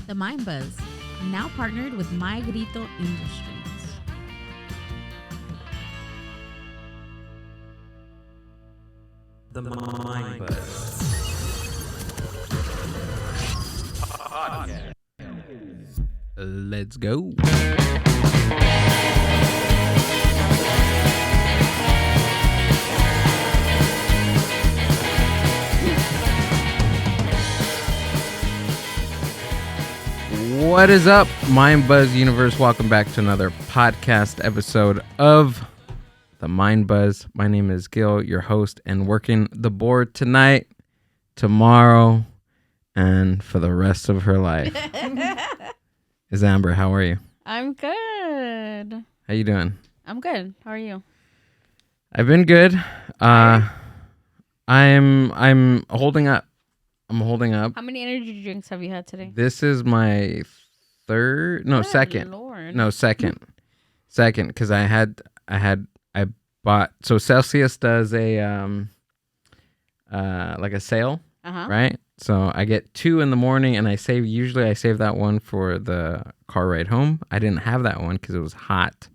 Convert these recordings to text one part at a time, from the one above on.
The Mind Buzz, now partnered with My Grito Industries. The Mind Buzz. Podcast. Let's go. What is up, Mind Buzz Universe? Welcome back to another podcast episode of The Mind Buzz. My name is Gil, your host, and working the board tonight, tomorrow, and for the rest of her life is Amber. How are you? I'm good. How you doing? I'm good. How are you? I've been good. I'm holding up. I'm holding up. How many energy drinks have you had today? This is my second. Lord. No, second, because I bought. So Celsius does a like a sale, right? So I get 2 in the morning, and I save that one for the car ride home. I didn't have that one because it was hot,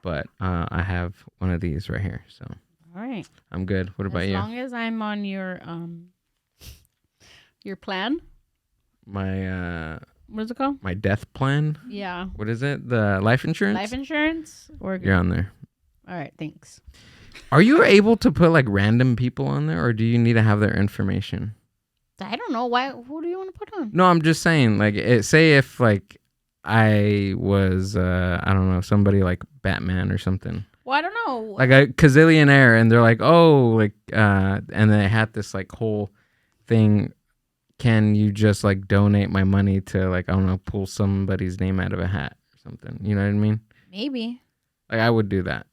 but I have one of these right here. So All right. I'm good. What about you? As long as I'm on your plan. My What is it called? my death plan. Yeah. What is it? The life insurance? Life insurance? Or You're on there. All right. Thanks. Are you able to put like random people on there, or do you need to have their information? I don't know. Why? Who do you want to put on? No, I'm just saying, like, say if like I was, I don't know, somebody like Batman or something, Well, I don't know. like a gazillionaire, and they're like, oh, like, and they had this like whole thing. Can you just like donate my money to like, I don't know, pull somebody's name out of a hat or something? You know what I mean? Maybe. Like I would do that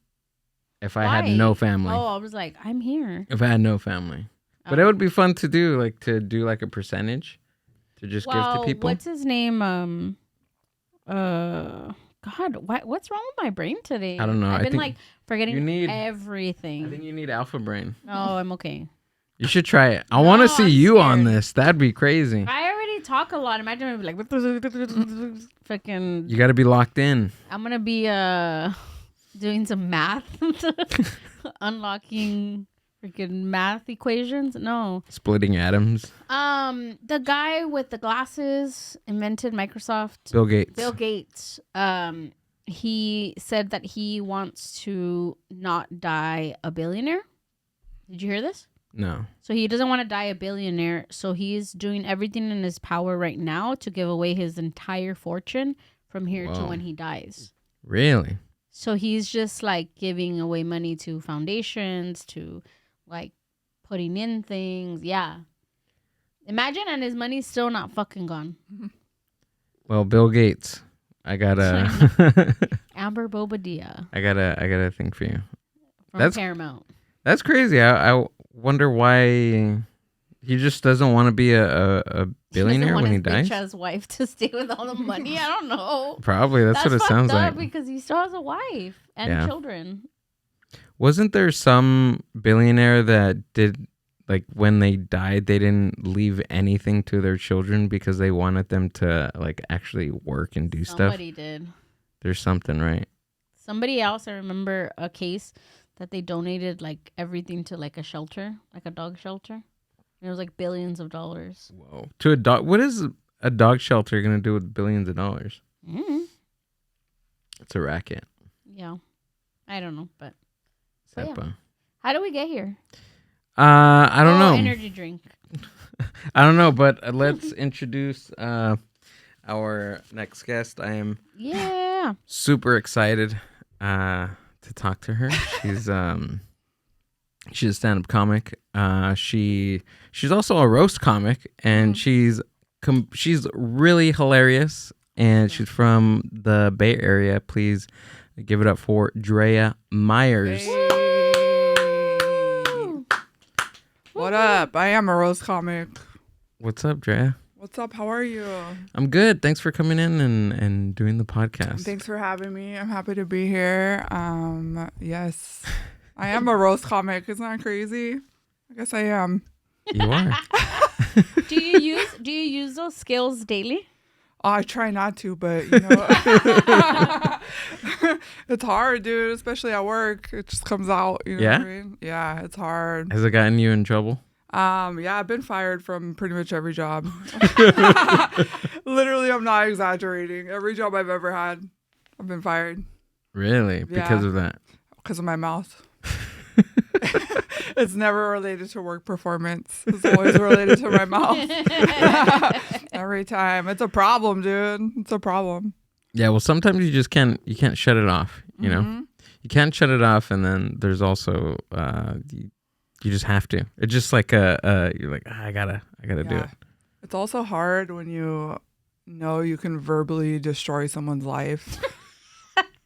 if I Why? had no family. Oh, I was like, I'm here. If I had no family. But it would be fun to do, like to do like a percentage to just give to people. What's his name? God, what's wrong with my brain today? I don't know. I've been like forgetting I everything. think you need alpha brain. Oh, I'm okay. You should try it. I want to see I'm you on scared. this. That'd be crazy. I already talk a lot. Imagine me like fucking. You got to be locked in. I'm gonna be doing some math, unlocking freaking math equations. No. Splitting atoms. The guy with the glasses invented Microsoft. Bill Gates. Bill Gates. He said that he wants to not die a billionaire. Did you hear this? No. So he doesn't want to die a billionaire. So he's doing everything in his power right now to give away his entire fortune from here to when he dies. Really? So he's just like giving away money to foundations, to like putting in things. Yeah. Imagine, and his money's still not fucking gone. Well, Bill Gates, I gotta. Amber Bobadilla I gotta think for you. from Paramount. That's crazy. I wonder why he just doesn't want to be a billionaire when he dies. He doesn't want his bitch-ass wife to stay with all the money. I don't know. Probably that's what it sounds like. Because he still has a wife and children. Wasn't there some billionaire that did, like, when they died, they didn't leave anything to their children because they wanted them to, like, actually work and do stuff? Somebody did. There's something, right? Somebody else, I remember a case that they donated, like, everything to, like, a shelter, like a dog shelter. And it was, like, billions of dollars. Whoa. To a dog? What is a dog shelter going to do with billions of dollars? Mm-hmm. It's a racket. Yeah. I don't know, but... Yeah. How do we get here? I don't know. Energy drink. I don't know, but let's introduce our next guest. I am super excited to talk to her. She's a stand-up comic. She's also a roast comic, and she's really hilarious. And she's from the Bay Area. Please give it up for Drea Meyers. Hey. What up? I am a roast comic. What's up, Drea? What's up? How are you? I'm good. Thanks for coming in and doing the podcast. Thanks for having me. I'm happy to be here. Yes, I am a roast comic. Isn't that crazy? I guess I am. You are. Do you use those skills daily? I try not to, but it's hard, dude. Especially at work, it just comes out. You know what I mean? Yeah, it's hard. Has it gotten you in trouble? Yeah, I've been fired from pretty much every job. Literally, I'm not exaggerating. Every job I've ever had, I've been fired. Really? Because of that? Because of my mouth. It's never related to work performance. It's always related to my mouth. Every time. It's a problem, dude. It's a problem. Yeah, well, sometimes you can't shut it off, you know? You can't shut it off, and then there's also, you just have to. It's just like you're like, I gotta do it. It's also hard when you know you can verbally destroy someone's life.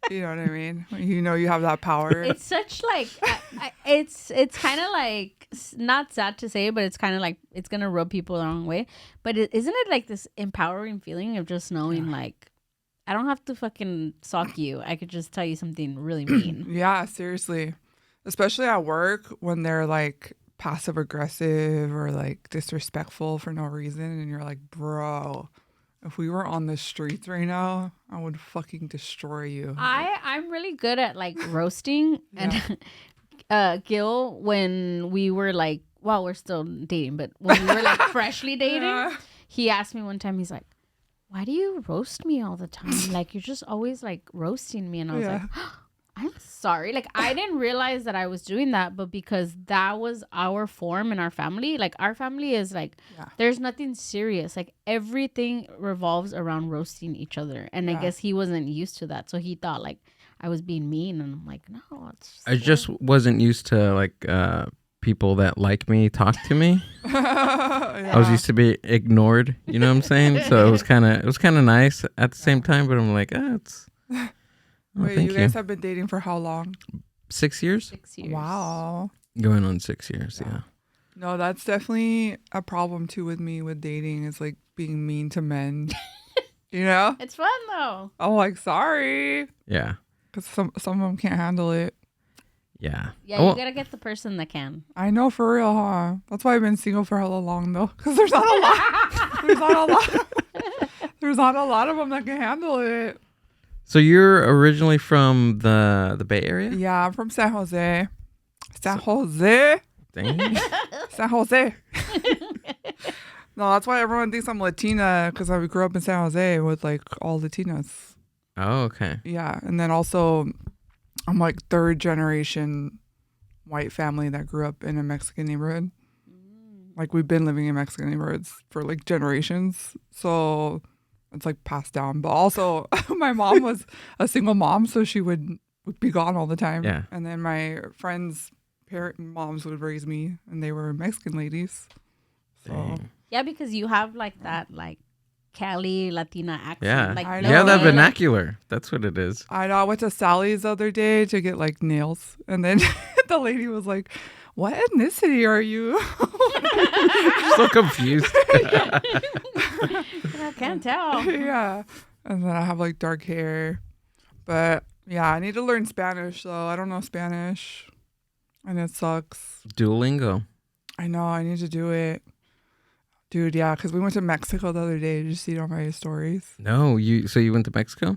You know what I mean? You know you have that power. It's such like it's kind of like, not sad to say, but it's kind of like it's gonna rub people the wrong way. But isn't it like this empowering feeling of just knowing like I don't have to fucking sock you. I could just tell you something really mean. Yeah, seriously. Especially at work when they're like passive aggressive or like disrespectful for no reason, and you're like, bro, if we were on the streets right now, I would fucking destroy you. I'm really good at like roasting. And Gil, when we were like, well, we're still dating, but when we were like freshly dating, he asked me one time, he's like, why do you roast me all the time? Like, you're just always like roasting me. And I was like, I'm sorry. Like, I didn't realize that I was doing that, but because that was our form in our family. Like, our family is like, there's nothing serious. Like, everything revolves around roasting each other. And I guess he wasn't used to that. So he thought like I was being mean. And I'm like, no. I just wasn't used to like people that like me talk to me. I was used to be ignored. You know what I'm saying? So it was kind of nice at the same time. But I'm like, it's... Wait, you guys have been dating for how long? 6 years? 6 years. Wow. Going on 6 years, yeah. No, that's definitely a problem too with me with dating, is like being mean to men. You know? It's fun though. Oh, like, sorry. Yeah. Because some of them can't handle it. Yeah. Yeah, you gotta get the person that can. I know, for real, huh? That's why I've been single for hella long though. Because there's not a lot. There's not a lot of them that can handle it. So you're originally from the Bay Area? Yeah, I'm from San Jose. San Jose? Dang. San Jose. No, that's why everyone thinks I'm Latina, because I grew up in San Jose with like all Latinas. Oh, okay. Yeah, and then also I'm like third generation white family that grew up in a Mexican neighborhood. Like, we've been living in Mexican neighborhoods for like generations. So it's like passed down. But also my mom was a single mom, so she would be gone all the time. Yeah. And then my friends' moms would raise me, and they were Mexican ladies. So Dang. Yeah, because you have like that like Cali Latina accent. Yeah. Like, I You have that know. vernacular. That's what it is. I know. I went to Sally's the other day to get like nails, and then the lady was like, "What ethnicity are you?" So confused. I can't tell. Yeah. And then I have like dark hair. But yeah, I need to learn Spanish though. I don't know Spanish. And it sucks. Duolingo. I know, I need to do it. Dude, yeah, because we went to Mexico the other day. Did you see it on my stories? No, so you went to Mexico?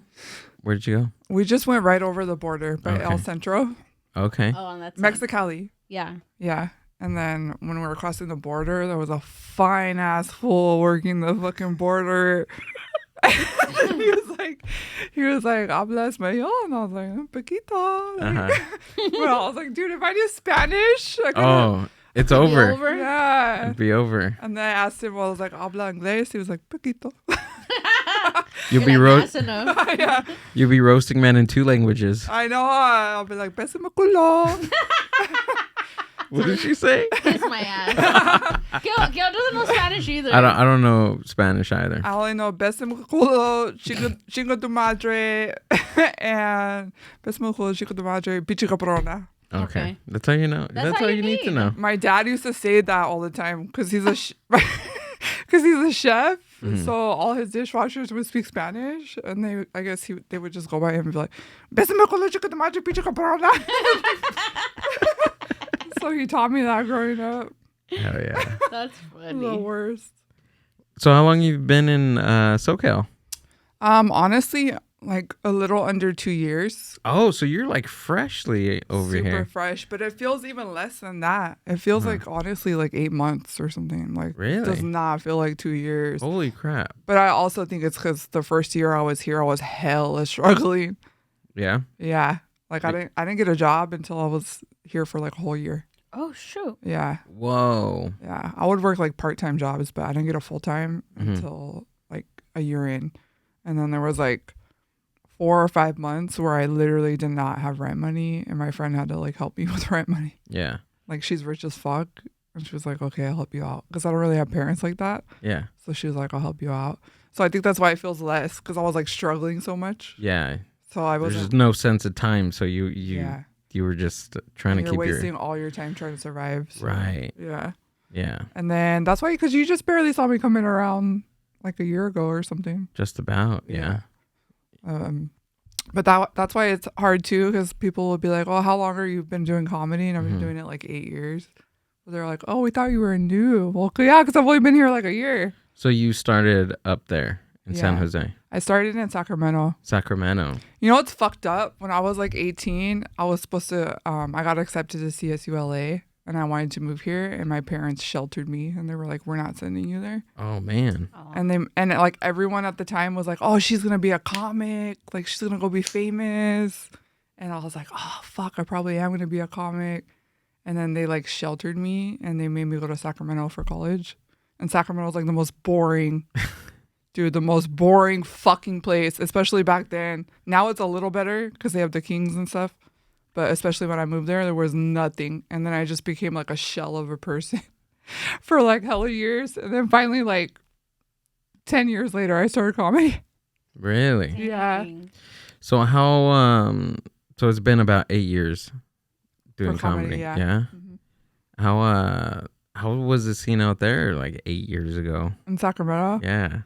Where did you go? We just went right over the border by El Centro. Okay. Oh, and that's Mexicali. Yeah. Yeah. And then when we were crossing the border, there was a fine ass fool working the fucking border. he was like, habla español? And I was like, un poquito. Well, I was like, dude, if I knew Spanish, I could it's over. Yeah. It'd be over. And then I asked him, I was like, habla inglés? He was like, poquito. You'll be Yeah. You'll be roasting men in 2 languages. I know. I'll be like, besame culo. What did she say? Kiss my ass. Gil doesn't know Spanish either. I don't know Spanish either. I only know besame culo, chingo tu madre, and besame culo, chingo tu madre, pichi cabrona. Okay. That's how you know. That's all you need to know. My dad used to say that all the time because he's a chef. Mm-hmm. So all his dishwashers would speak Spanish, and they would just go by him and be like, besame culo, chingo tu madre, pichi cabrona. So he taught me that growing up. Hell yeah. That's funny. The worst. So how long you been in SoCal? Honestly, like a little under 2 years. Oh, so you're like freshly over Super here. fresh, but it feels even less than that. It feels like honestly like 8 months or something. Like Really? it does not feel like 2 years. Holy crap. But I also think it's because the first year I was here, I was hella struggling. Yeah. Yeah, like I didn't get a job until I was here for like a whole year. Oh shoot. Yeah, Whoa. yeah. I would work like part-time jobs, but I didn't get a full-time until like a year in, and then there was like 4 or 5 months where I literally did not have rent money, and my friend had to like help me with rent money. Yeah. Like she's rich as fuck, and she was like, "Okay, I'll help you out," because I don't really have parents like that. Yeah. So she was like, "I'll help you out." So I think that's why it feels less, because I was like struggling so much. Yeah. So I There's wasn't. just no sense of time, so you were just trying to You're keep wasting all your time trying to survive. So, Right. Yeah. Yeah. And then that's why, because you just barely saw me coming around like a year ago or something. Just about. Yeah. But that's why it's hard too, because people will be like, "Oh, how long are you been doing comedy?" And I've been doing it like 8 years. So they're like, "Oh, we thought you were new." Well, yeah, because I've only been here like a year. So you started up there in San Yeah. Jose, I started in Sacramento. Sacramento. You know what's fucked up? When I was like 18, I was supposed to, I got accepted to CSULA, and I wanted to move here, and my parents sheltered me, and they were like, "We're not sending you there." Oh man. And like everyone at the time was like, "Oh, she's gonna be a comic, like she's gonna go be famous," and I was like, "Oh fuck, I probably am gonna be a comic." And then they like sheltered me, and they made me go to Sacramento for college, and Sacramento was like the most boring. Dude, the most boring fucking place, especially back then. Now it's a little better because they have the Kings and stuff. But especially when I moved there was nothing. And then I just became like a shell of a person for like hella years. And then finally, like 10 years later, I started comedy. Really? Yeah. So so it's been about 8 years doing For comedy, comedy. yeah. How was the scene out there like 8 years ago? In Sacramento? Yeah.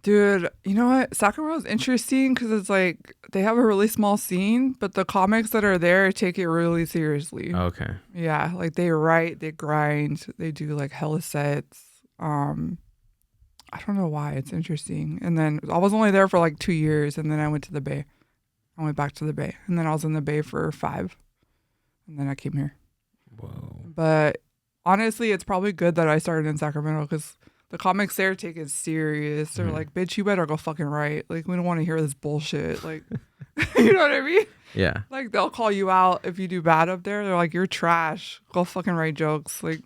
Dude, you know what? Sacramento's interesting because it's like they have a really small scene, but the comics that are there take it really seriously. Okay. Yeah, like they write, they grind, they do like hella sets. I don't know why. It's interesting. And then I was only there for like 2 years, and then I went to the Bay. I went back to the Bay, and then I was in the Bay for 5, and then I came here. Whoa. But honestly, it's probably good that I started in Sacramento because the comics there take it serious. They're like, "Bitch, you better go fucking write. Like, we don't want to hear this bullshit." Like, you know what I mean? Yeah. Like, they'll call you out if you do bad up there. They're like, "You're trash. Go fucking write jokes." Like,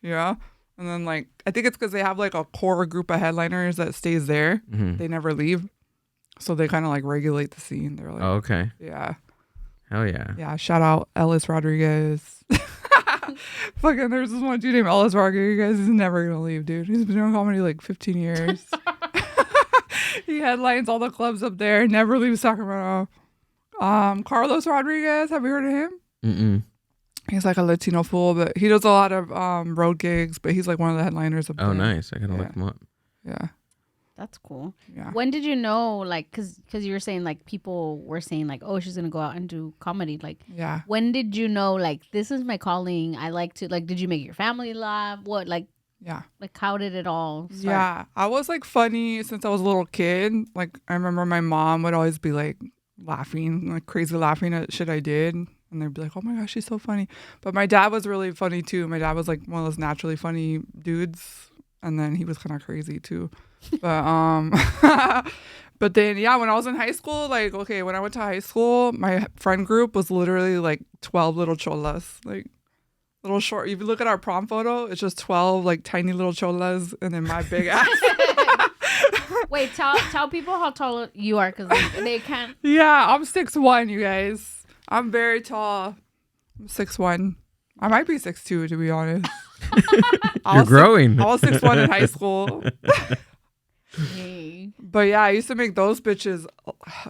yeah. And then like, I think it's because they have like a core group of headliners that stays there. They never leave, so they kind of like regulate the scene. They're like, Oh, okay. yeah, Hell yeah. yeah. Shout out Ellis Rodriguez. Fucking, there's this one dude named Ellis Rodriguez. He's never gonna leave, dude. He's been doing comedy like 15 years. He headlines all the clubs up there. Never leaves Sacramento. Carlos Rodriguez. Have you heard of him? Mm-mm. He's like a Latino fool, but he does a lot of road gigs. But he's like one of the headliners up there. Oh, nice. I gotta look him up. Yeah. That's cool. Yeah. When did you know, like, because you were saying, like, people were saying, like, oh, she's going to go out and do comedy. Like, Yeah. when did you know, like, this is my calling? I like to, like, did you make your family laugh? What, like, Yeah. like, how did it all start? Yeah. I was like funny since I was a little kid. Like, I remember my mom would always be like laughing, like crazy laughing at shit I did. And they'd be like, "Oh my gosh, she's so funny." But my dad was really funny too. My dad was like one of those naturally funny dudes. And then he was kind of crazy too. But but then yeah, when I was in high school, like, okay, when I went to high school, my friend group was literally like 12 little cholas, like little short. If you look at our prom photo, it's just 12 like tiny little cholas, and then my big ass. Wait, tell people how tall you are, because they can't. Yeah, I'm 6'1", you guys. I'm very tall. I'm 6'1". I might be 6'2", to be honest. You're growing. I was 6'1" in high school. Hey. But yeah, I used to make those bitches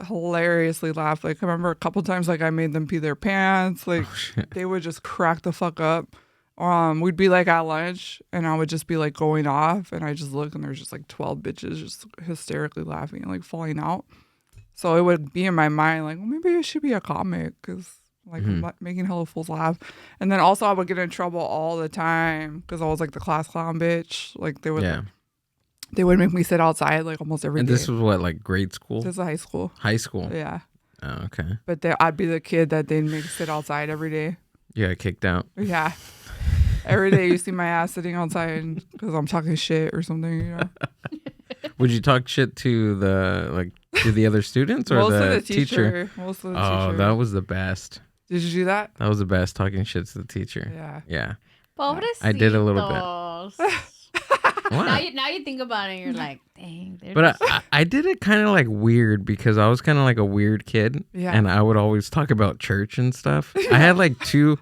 hilariously laugh. Like, I remember a couple times, like, I made them pee their pants. Like, they would just crack the fuck up. We'd be like at lunch, and I would just be like going off, and I just look, and there's just like 12 bitches just hysterically laughing, like falling out. So it would be in my mind, like, well, maybe I should be a comic, because like I'm making hella fools laugh. And then also I would get in trouble all the time because I was like the class clown bitch. Like, they would. Yeah. They would make me sit outside like almost every And day. this was what, like grade school? This is high school. High school. Yeah. Oh, okay. But I'd be the kid that they'd make sit outside every day. You got kicked out. Yeah. Every day you see my ass sitting outside because I'm talking shit or something, you know. Would you talk shit to the other students or Most the of the teacher? Most of the Oh, teacher. that was the best. Did you do that? That was the best, talking shit to the teacher. Yeah. Yeah. Pobrecitos. I did a little bit. What? Now you think about it and you're like, dang. But I did it kind of like weird because I was kind of like a weird kid. Yeah. And I would always talk about church and stuff. I had like two.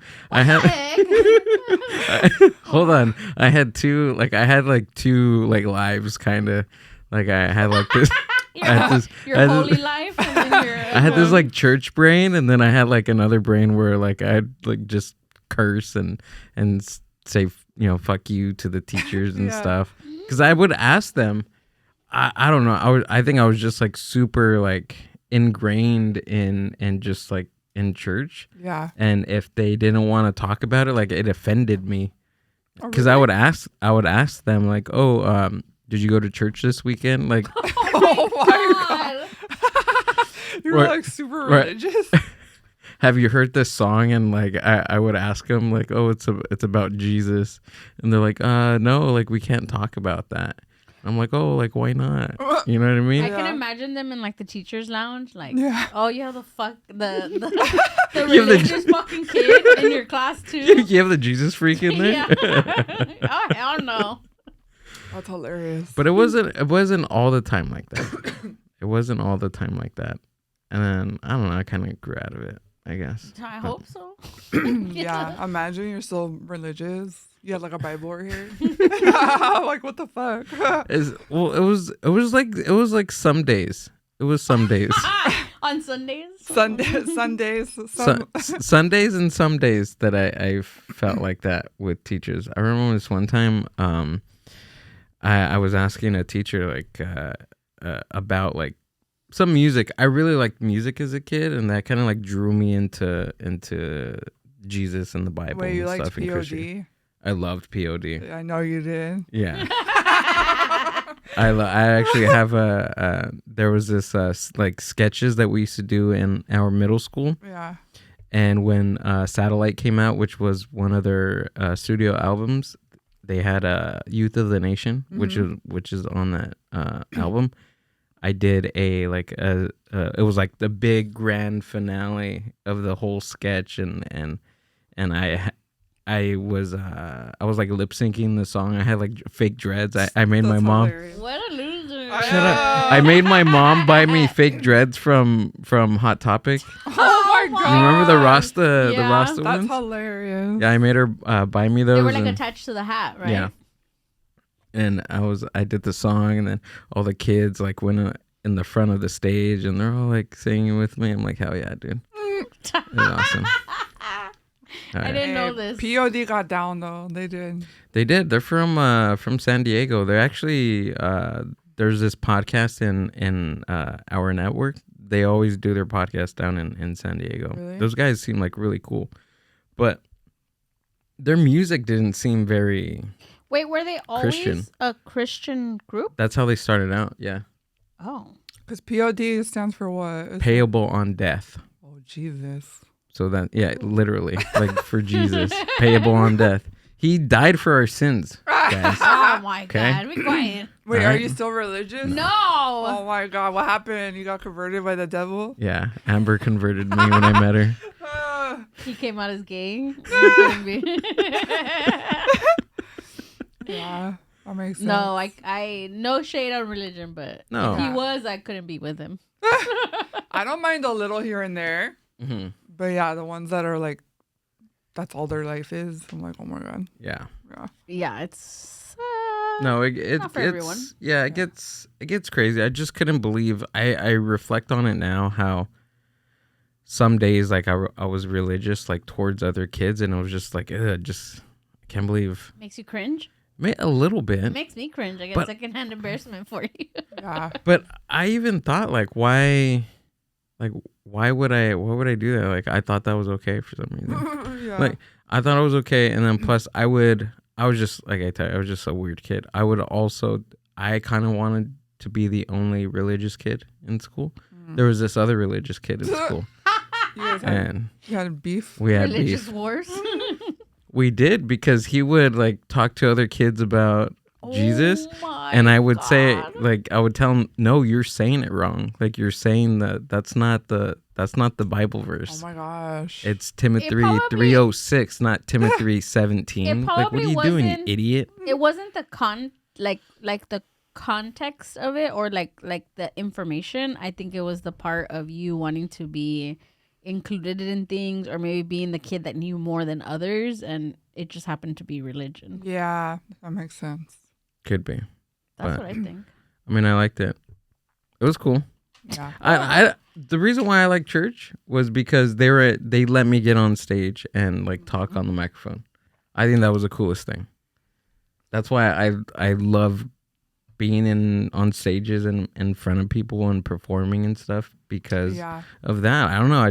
Hold on. I had two lives kind of. Like I had like this. Your holy life. And then your, I had this like church brain, and then I had like another brain where like I'd like just curse and say, you know, fuck you to the teachers and stuff. Because I would ask them, I don't know, I think I was just like super like ingrained in just like in church. Yeah. And if they didn't want to talk about it, like it offended me. Because really? I would ask them like, oh, did you go to church this weekend? Like, Oh my God. You're like super religious. Have you heard this song? And like I would ask them like, oh, it's about Jesus, and they're like, no, like we can't talk about that. I'm like, oh, like why not? You know what I mean? I can imagine them in like the teachers' lounge, like, Yeah. oh, you have the religious fucking kid in your class too. You have the Jesus freak in there. Yeah. Oh hell no. That's hilarious. But it wasn't all the time like that. It wasn't all the time like that. And then I don't know, I kind of grew out of it, I guess. I hope so. Yeah. Imagine you're still religious. You had like a Bible right here. Like what the fuck? It was like some days. It was some days. On Sundays. Sundays. Sundays and some days that I felt like that with teachers. I remember this one time I was asking a teacher like about like some music. I really liked music as a kid, and that kind of like drew me into Jesus and the Bible. Wait, you and liked stuff POD? I loved POD. I know you did. Yeah. I actually have there was this like sketches that we used to do in our middle school. Yeah. And when Satellite came out, which was one of their studio albums, they had Youth of the Nation, which is on that album. I did it was like the big grand finale of the whole sketch, and I was like lip syncing the song. I had like fake dreads. I made my mom. Hilarious. What a loser. Shut up. I made my mom buy me fake dreads from Hot Topic. Oh my God. You remember the Rasta Yeah. Rasta That's ones? hilarious. Yeah, I made her buy me those. They were like and- attached to the hat, right? Yeah. And I did the song, and then all the kids like went in the front of the stage, and they're all like singing with me. I'm like, hell yeah, dude. It was awesome. All I right. didn't know this. POD got down though. They did. They did. They're from San Diego. They're actually there's this podcast in our network. They always do their podcast down in San Diego. Really? Those guys seem like really cool, but their music didn't seem very. Wait, were they always Christian. a Christian group? That's how they started out. Yeah, Oh. Because POD stands for what? It's- payable on death. Oh Jesus. So that literally like for Jesus, payable on death. He died for our sins, guys. Oh my Okay. God. Be quiet. Wait, All are right. you still religious? No. Oh my God, what happened? You got converted by the devil? Yeah, Amber converted me when I met her. He came out as gay. Yeah, that makes sense. No, I no shade on religion, but No. if he was, I couldn't be with him. I don't mind a little here and there, Hmm. but yeah, the ones that are like, that's all their life is. I'm like, oh my God. Yeah. Yeah. Yeah, it's No, it not for gets everyone. yeah, it gets crazy. I just couldn't believe. I reflect on it now how some days like I was religious like towards other kids, and it was just like I can't believe. makes you cringe. A little It bit, makes me cringe. I get But- secondhand embarrassment for you. Yeah. but I even thought like why would I do that? Like I thought that was okay for some reason. Yeah. Like I thought it was okay, and then plus I was just like I was just a weird kid. I would also I kind of wanted to be the only religious kid in school. There was this other religious kid in school. You had beef? We had religious beef. wars. We did, because he would like talk to other kids about Jesus, and I would say, like, I would tell him, no, you're saying it wrong. Like, you're saying that's not the Bible verse. Oh my gosh. It's Timothy 3:06, not Timothy 3:17. Like, what are you doing, you idiot? It wasn't the the context of it, or like the information. I think it was the part of you wanting to be included in things, or maybe being the kid that knew more than others, and it just happened to be religion. Yeah, that makes sense. Could be. That's what I think. I mean, I liked it. It was cool. Yeah. I the reason why I like church was because they let me get on stage and like talk on the microphone. I think that was the coolest thing. That's why I love being on stages and in front of people and performing and stuff, because of that. I don't know.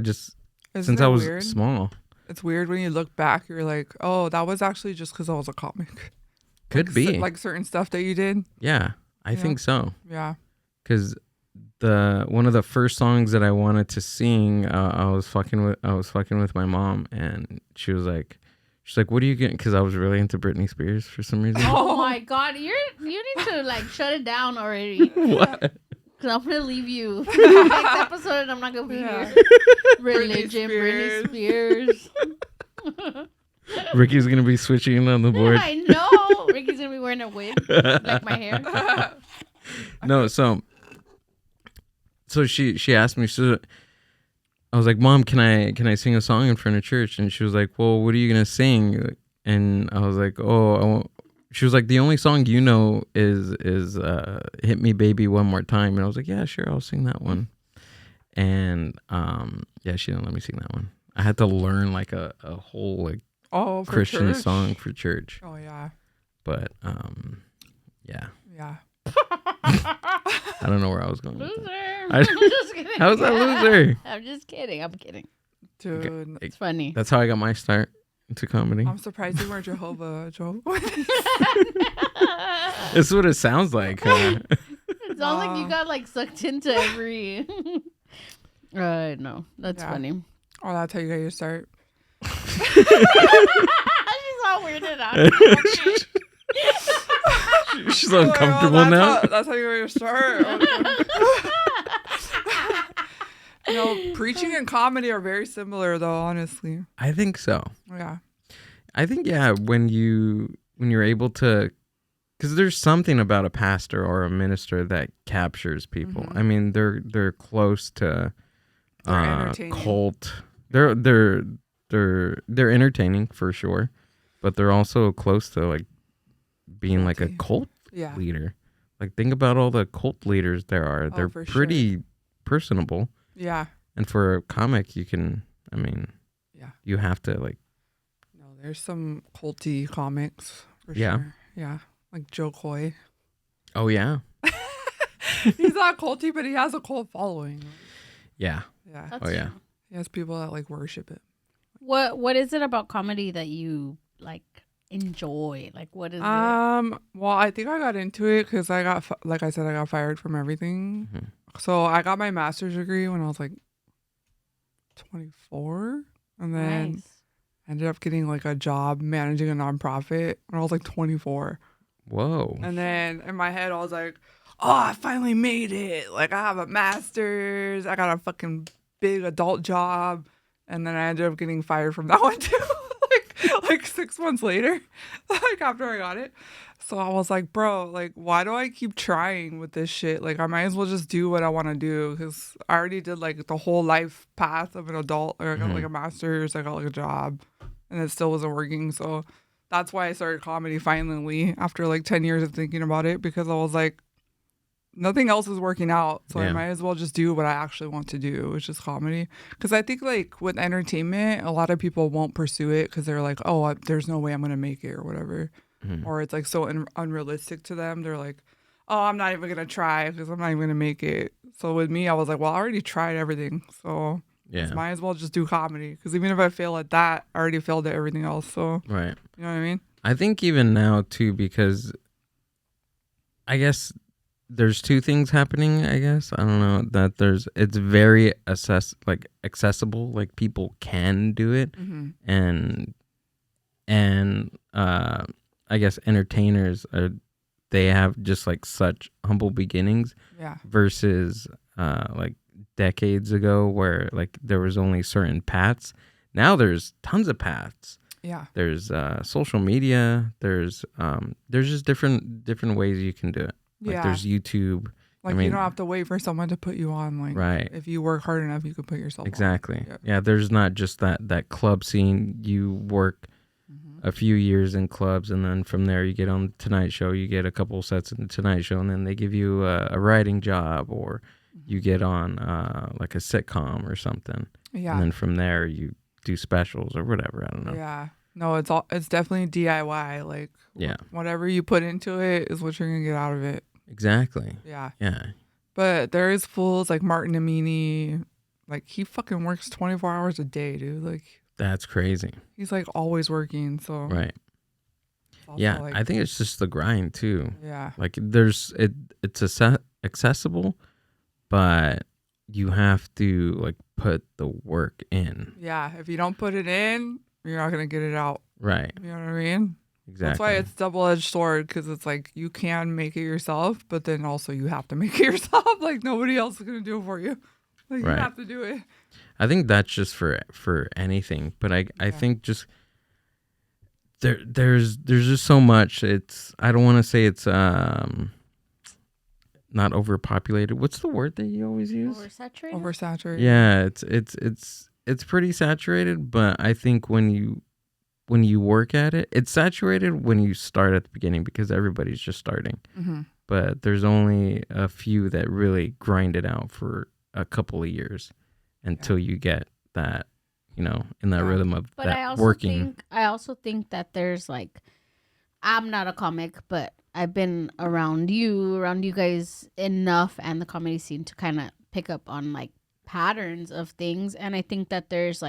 Since I was small. It's weird when you look back, you're like, oh, that was actually just because I was a comic. Could be. Like certain stuff that you did. Yeah, I think so. Yeah. Because one of the first songs that I wanted to sing, I was fucking with my mom, and she's like, what are you getting? Because I was really into Britney Spears for some reason. Oh my God, you need to like shut it down already. What? Because I'm gonna leave you next episode, and I'm not gonna be here. Religion, Britney Spears. Ricky's gonna be switching in on the board. I know. Ricky's gonna be wearing a wig, like my hair. No, so she asked me. So I was like, Mom, can I sing a song in front of church? And she was like, well, what are you gonna sing? And I was like, she was like, the only song you know is Hit Me Baby One More Time. And I was like, yeah, sure, I'll sing that one. And she didn't let me sing that one. I had to learn like a whole like Christian song for church. Oh yeah. But yeah. Yeah. I don't know where I was going. Loser. I'm just kidding. How's that loser? I'm just kidding. I'm kidding. Dude. Okay. It's funny. That's how I got my start into comedy. I'm surprised you weren't Jehovah, Joe. It's what it sounds like. It sounds like you got like sucked into every. No, that's funny. Oh, that's how you got your start. She's all weirded out. She's uncomfortable now. That's how you got your start. Preaching and comedy are very similar, though. Honestly, I think so. Yeah. I think when you're able to, because there's something about a pastor or a minister that captures people. Mm-hmm. I mean, they're close to cult. They're entertaining for sure, but they're also close to like being like a cult leader. Like, think about all the cult leaders there are. They're pretty personable. Yeah. And for a comic, you have to like. No, there's some culty comics for sure. Yeah. Like Joe Coy. Oh yeah. He's not culty, but he has a cult following. Yeah. Yeah. Oh yeah. He has people that like worship it. What is it about comedy that you like enjoy? Like, what is it? Well, I think I got into it because I got fired from everything. Mm-hmm. So I got my master's degree when I was like 24, and then ended up getting like a job managing a nonprofit when I was like 24. Whoa. And then in my head I was like, oh, I finally made it. Like, I have a master's, I got a fucking big adult job. And then I ended up getting fired from that one too. like 6 months later, like after I got it. So I was like, bro, like, why do I keep trying with this shit? Like, I might as well just do what I want to do, because I already did like the whole life path of an adult. Like, I got like a master's, I got like a job, and it still wasn't working. So that's why I started comedy finally after like 10 years of thinking about it, because I was like, nothing else is working out, so I might as well just do what I actually want to do, which is comedy. Because I think like with entertainment, a lot of people won't pursue it because they're like, oh, there's no way I'm gonna make it or whatever, or it's like so unrealistic to them. They're like, oh, I'm not even gonna try because I'm not even gonna make it. So with me, I was like, well, I already tried everything, so might as well just do comedy, because even if I fail at that, I already failed at everything else. So right, you know what I mean? I think even now too, because I guess there's two things happening. I guess I don't know that it's very accessible. Like people can do it, and I guess entertainers they have just like such humble beginnings. Yeah. Versus like decades ago where like there was only certain paths. Now there's tons of paths. Yeah. There's social media. There's just different ways you can do it. Like there's YouTube. Like you don't have to wait for someone to put you on. Like right. If you work hard enough, you can put yourself exactly. on. Yep. Yeah. There's not just that club scene. You work a few years in clubs, and then from there you get on the Tonight Show. You get a couple sets in the Tonight Show, and then they give you a writing job, or you get on like a sitcom or something. Yeah. And then from there you do specials or whatever. I don't know. Yeah. No, it's definitely DIY. Like whatever you put into it is what you're gonna get out of it. Exactly. Yeah. Yeah. But there is fools like Martin Amini. Like he fucking works 24 hours a day, dude. Like that's crazy. He's like always working. So right. Yeah, like, I think it's just the grind too. Yeah. Like it's accessible, but you have to like put the work in. Yeah. If you don't put it in, you're not gonna get it out. Right. You know what I mean? Exactly. That's why it's double-edged sword, because it's like you can make it yourself, but then also you have to make it yourself. Like nobody else is gonna do it for you. Like you have to do it. I think that's just for anything, but I think just there's just so much. It's I don't want to say it's not overpopulated. What's the word that you always use? Oversaturated. Oversaturated. Yeah, it's pretty saturated, but I think when you work at it, it's saturated when you start at the beginning because everybody's just starting. But there's only a few that really grind it out for a couple of years until you get that, in that rhythm of but that working. I also think that there's like, I'm not a comic, but I've been around you guys enough and the comedy scene to kind of pick up on like patterns of things. And I think that there's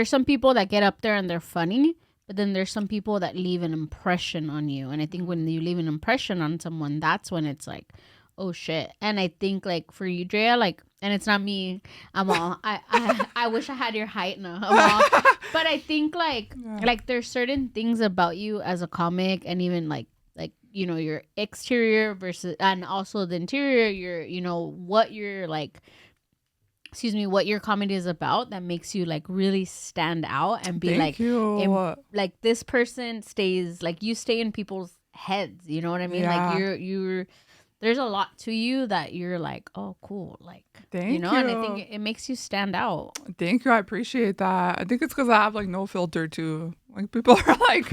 some people that get up there and they're funny, but then there's some people that leave an impression on you. And I think when you leave an impression on someone, that's when it's like, oh shit. And I think like for you, Drea, like, and it's not me, I'm all, I wish I had your height now. But I think like there's certain things about you as a comic, and even like your exterior versus, and also the interior, what you're like, what your comedy is about, that makes you like really stand out and be like this person stays, like you stay in people's heads, you know what I mean? Like you're there's a lot to you that you're like, oh cool, like thank you. And I think it makes you stand out. Thank you, I appreciate that. I think it's because I have like no filter too. Like people are like,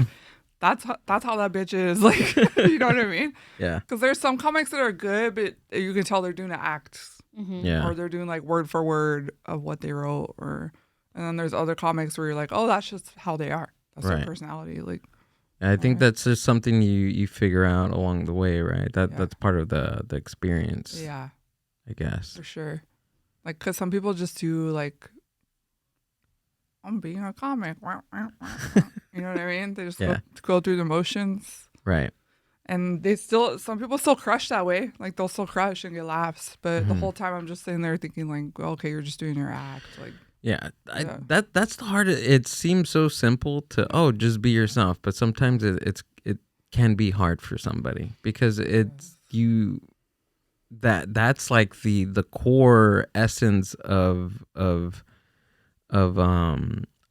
that's how that bitch is, like you know what I mean? Yeah. Because there's some comics that are good, but you can tell they're doing an act. Yeah. Or they're doing like word for word of what they wrote, and then there's other comics where you're like, oh, that's just how they are. That's their personality. Like, I think that's just something you figure out along the way, right? That's part of the experience. Yeah, I guess for sure. Like, cause some people just do like, I'm being a comic. You know what I mean? They just go through the motions, right? And some people still crush that way. Like they'll still crush and get laughs, but the whole time I'm just sitting there thinking like, well, okay, you're just doing your act. Like, that's the hardest. It seems so simple to just be yourself, but sometimes it can be hard for somebody because it's that's like the core essence of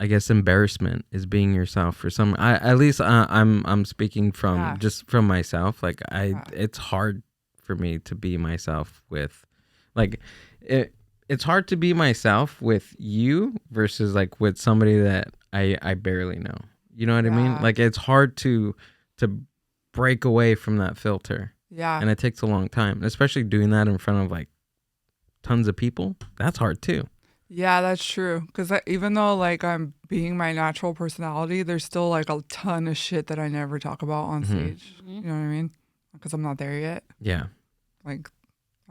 I guess embarrassment is being yourself for some. I'm speaking from just from myself. Like it's hard for me to be myself with, like it's hard to be myself with you versus like with somebody that I barely know. You know what I mean? Like it's hard to break away from that filter. Yeah. And it takes a long time, especially doing that in front of like tons of people. That's hard too. Yeah, that's true. Because even though like I'm being my natural personality, there's still like a ton of shit that I never talk about on stage. You know what I mean? Because I'm not there yet. Yeah. Like,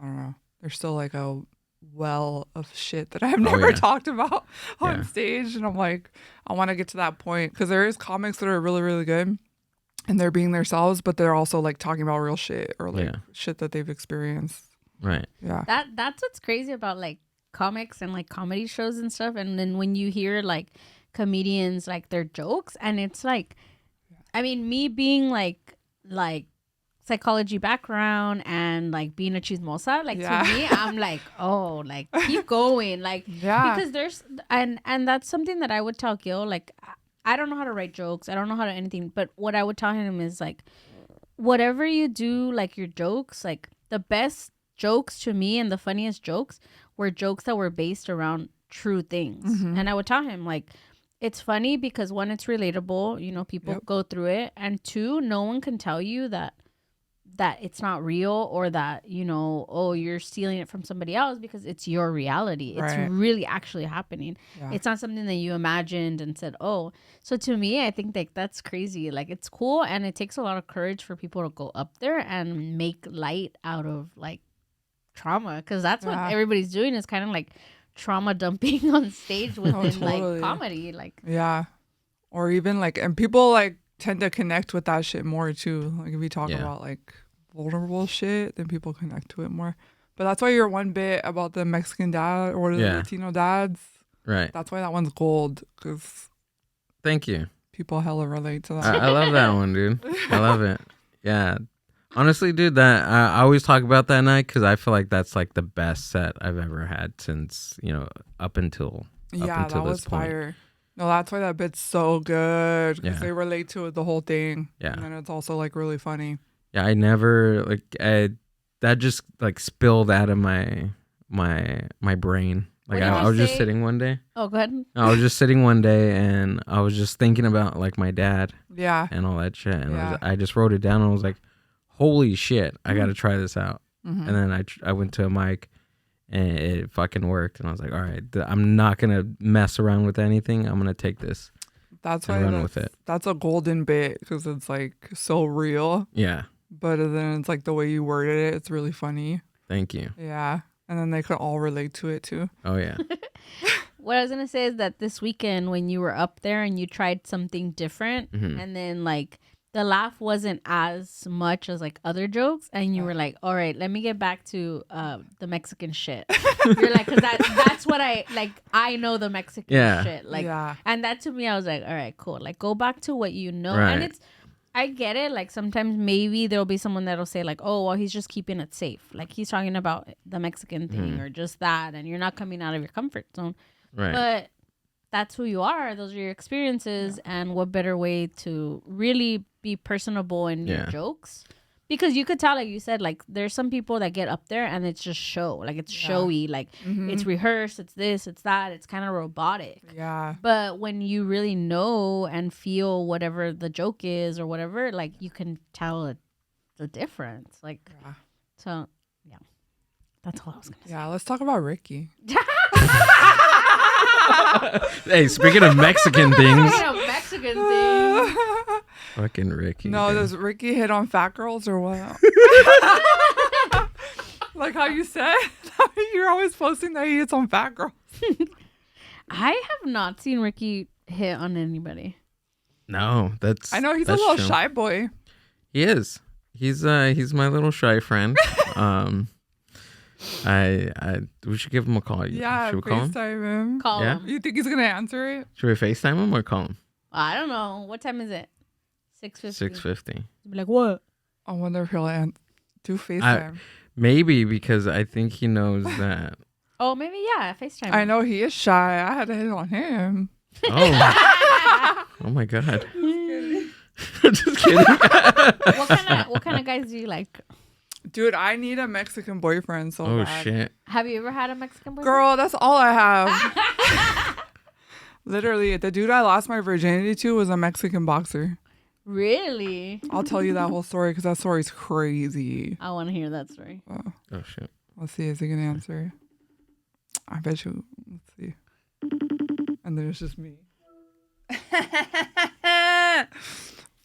I don't know. There's still like a well of shit that I've never talked about on stage. And I'm like, I want to get to that point. Because there is comics that are really, really good. and they're being themselves, but they're also like talking about real shit or like shit that they've experienced. Right. Yeah. That's what's crazy about like comics and like comedy shows and stuff. And then when you hear like comedians like their jokes, and it's like, I mean, me being like psychology background and like being a chismosa, like to me, I'm like, oh, like keep going, like because there's and that's something that I would tell Gil. Like, I don't know how to write jokes, I don't know how to anything, but what I would tell him is like, whatever you do, like your jokes, like the best jokes to me and the funniest jokes were jokes that were based around true things. And I would tell him like, it's funny because one, it's relatable, you know, people go through it, and two, no one can tell you that it's not real, or that, you know, oh, you're stealing it from somebody else, because it's your reality. It's really actually happening. It's not something that you imagined and said, oh. So to me, I think like that's crazy. Like, it's cool, and it takes a lot of courage for people to go up there and make light out of like trauma, because that's what everybody's doing, is kind of like trauma dumping on stage within like comedy, like or even like, and people like tend to connect with that shit more too. Like if you talk about like vulnerable shit, then people connect to it more. But that's why your one bit about the Mexican dad or the Latino dads, right? That's why that one's gold, because thank you, people hella relate to that. I love that one, dude. I love it. Yeah. Honestly, dude, that I always talk about that night because I feel like that's like the best set I've ever had since, you know, up until that was fire. No, that's why that bit's so good, because they relate to it, the whole thing. Yeah, and then it's also like really funny. Yeah, I never that just like spilled out of my brain. Like I was just sitting one day. Oh, go ahead. I was just sitting one day and I was just thinking about like my dad. Yeah. And all that shit, and I just wrote it down and I was like, holy shit, I got to try this out. And then I went to a mic and it fucking worked. And I was like, all right, I'm not going to mess around with anything. I'm going to take this and run with it. That's a golden bit, because it's like so real. Yeah. But then it's like the way you worded it, it's really funny. Thank you. Yeah. And then they could all relate to it too. Oh, yeah. What I was going to say is that this weekend when you were up there and you tried something different, and then like the laugh wasn't as much as like other jokes, and you were like, all right, let me get back to the Mexican shit. You're like, because that's what I know the Mexican shit. Like, and that to me, I was like, all right, cool. Like, go back to what you know. Right. And I get it. Like, sometimes maybe there'll be someone that'll say like, oh, well, he's just keeping it safe. Like, he's talking about the Mexican thing or just that, and you're not coming out of your comfort zone. Right. But that's who you are. Those are your experiences. And what better way to really be personable in your jokes? Because you could tell, like you said, like there's some people that get up there and it's just show. Like it's showy. Like it's rehearsed. It's this, it's that. It's kind of robotic. Yeah. But when you really know and feel whatever the joke is or whatever, like you can tell the difference. Like, so, yeah. That's all I was going to say. Yeah, let's talk about Ricky. Hey, speaking of Mexican things. Fucking Ricky. No, man. Does Ricky hit on fat girls or what? Like how you said? You're always posting that he hits on fat girls. I have not seen Ricky hit on anybody. No, I know he's a little shy boy. He is. He's my little shy friend. We should give him a call. Yeah, should we FaceTime him? Call him. You think he's gonna answer it? Should we FaceTime him or call him? I don't know. What time is it? 6:50. 6:50. Be like, what? I wonder if he'll do FaceTime. Maybe, because I think he knows that. Oh, maybe FaceTime. I know he is shy. I had to hit on him. Oh. Oh my god. Just kidding. What kind of guys do you like? Dude, I need a Mexican boyfriend so bad. Oh shit. Have you ever had a Mexican boyfriend? Girl, that's all I have. Literally, the dude I lost my virginity to was a Mexican boxer. Really? I'll tell you that whole story because that story's crazy. I want to hear that story. Oh shit. Let's see, is he gonna answer? I bet you. Let's see. And then it's just me.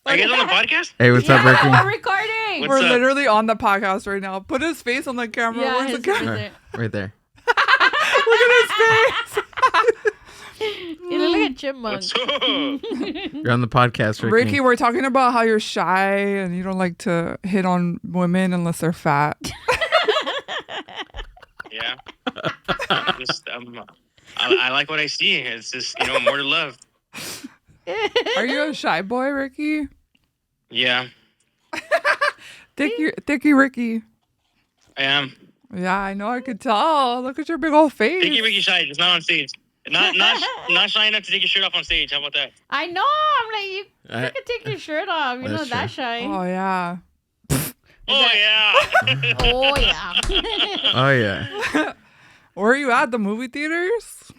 Are you guys on the podcast? Hey, what's up, Ricky? We're recording. We're literally on the podcast right now. Put his face on the camera. Yeah, where's the camera? Right there. Look at his face. You look like a chipmunk. What's up? You're on the podcast, Ricky. Ricky, we're talking about how you're shy and you don't like to hit on women unless they're fat. Yeah. I like what I see. It's just, more to love. Are you a shy boy, Ricky? Yeah, Thicky Ricky. I am. Yeah, I know. I could tell. Look at your big old face. Dicky Ricky shy, just not on stage. Not shy enough to take your shirt off on stage. How about that? I know. I'm like, you could take your shirt off. You're not that true. shy. Oh yeah. Oh yeah. Oh, yeah. Oh yeah. Where are you at? The movie theaters?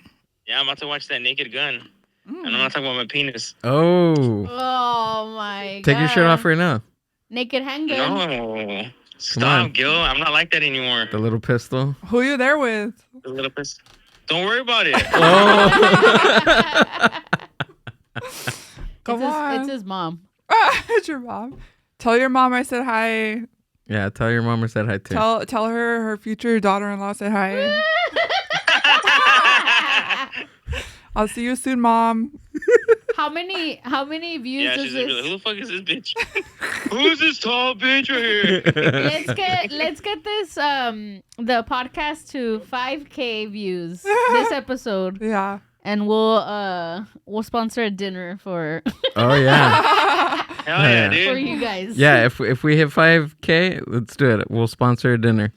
Yeah, I'm about to watch that Naked Gun. And I'm not talking about my penis. Oh. Oh, my God. Take your shirt off right now. Naked handgun. No. Stop, Gil. I'm not like that anymore. The little pistol. Who you there with? The little piss. Don't worry about it. Oh. Come on. It's his mom. It's your mom. Tell your mom I said hi. Yeah, tell your mom I said hi too. Tell her future daughter-in-law said hi. I'll see you soon, Mom. How many views Yeah, does she's like, this? who the fuck is this bitch? Who's this tall bitch right here? Let's get this the podcast to 5K views this episode, Yeah. and we'll sponsor a dinner for Oh yeah. Hell yeah, dude. for you guys. Yeah, if we hit 5K, let's do it. We'll sponsor a dinner.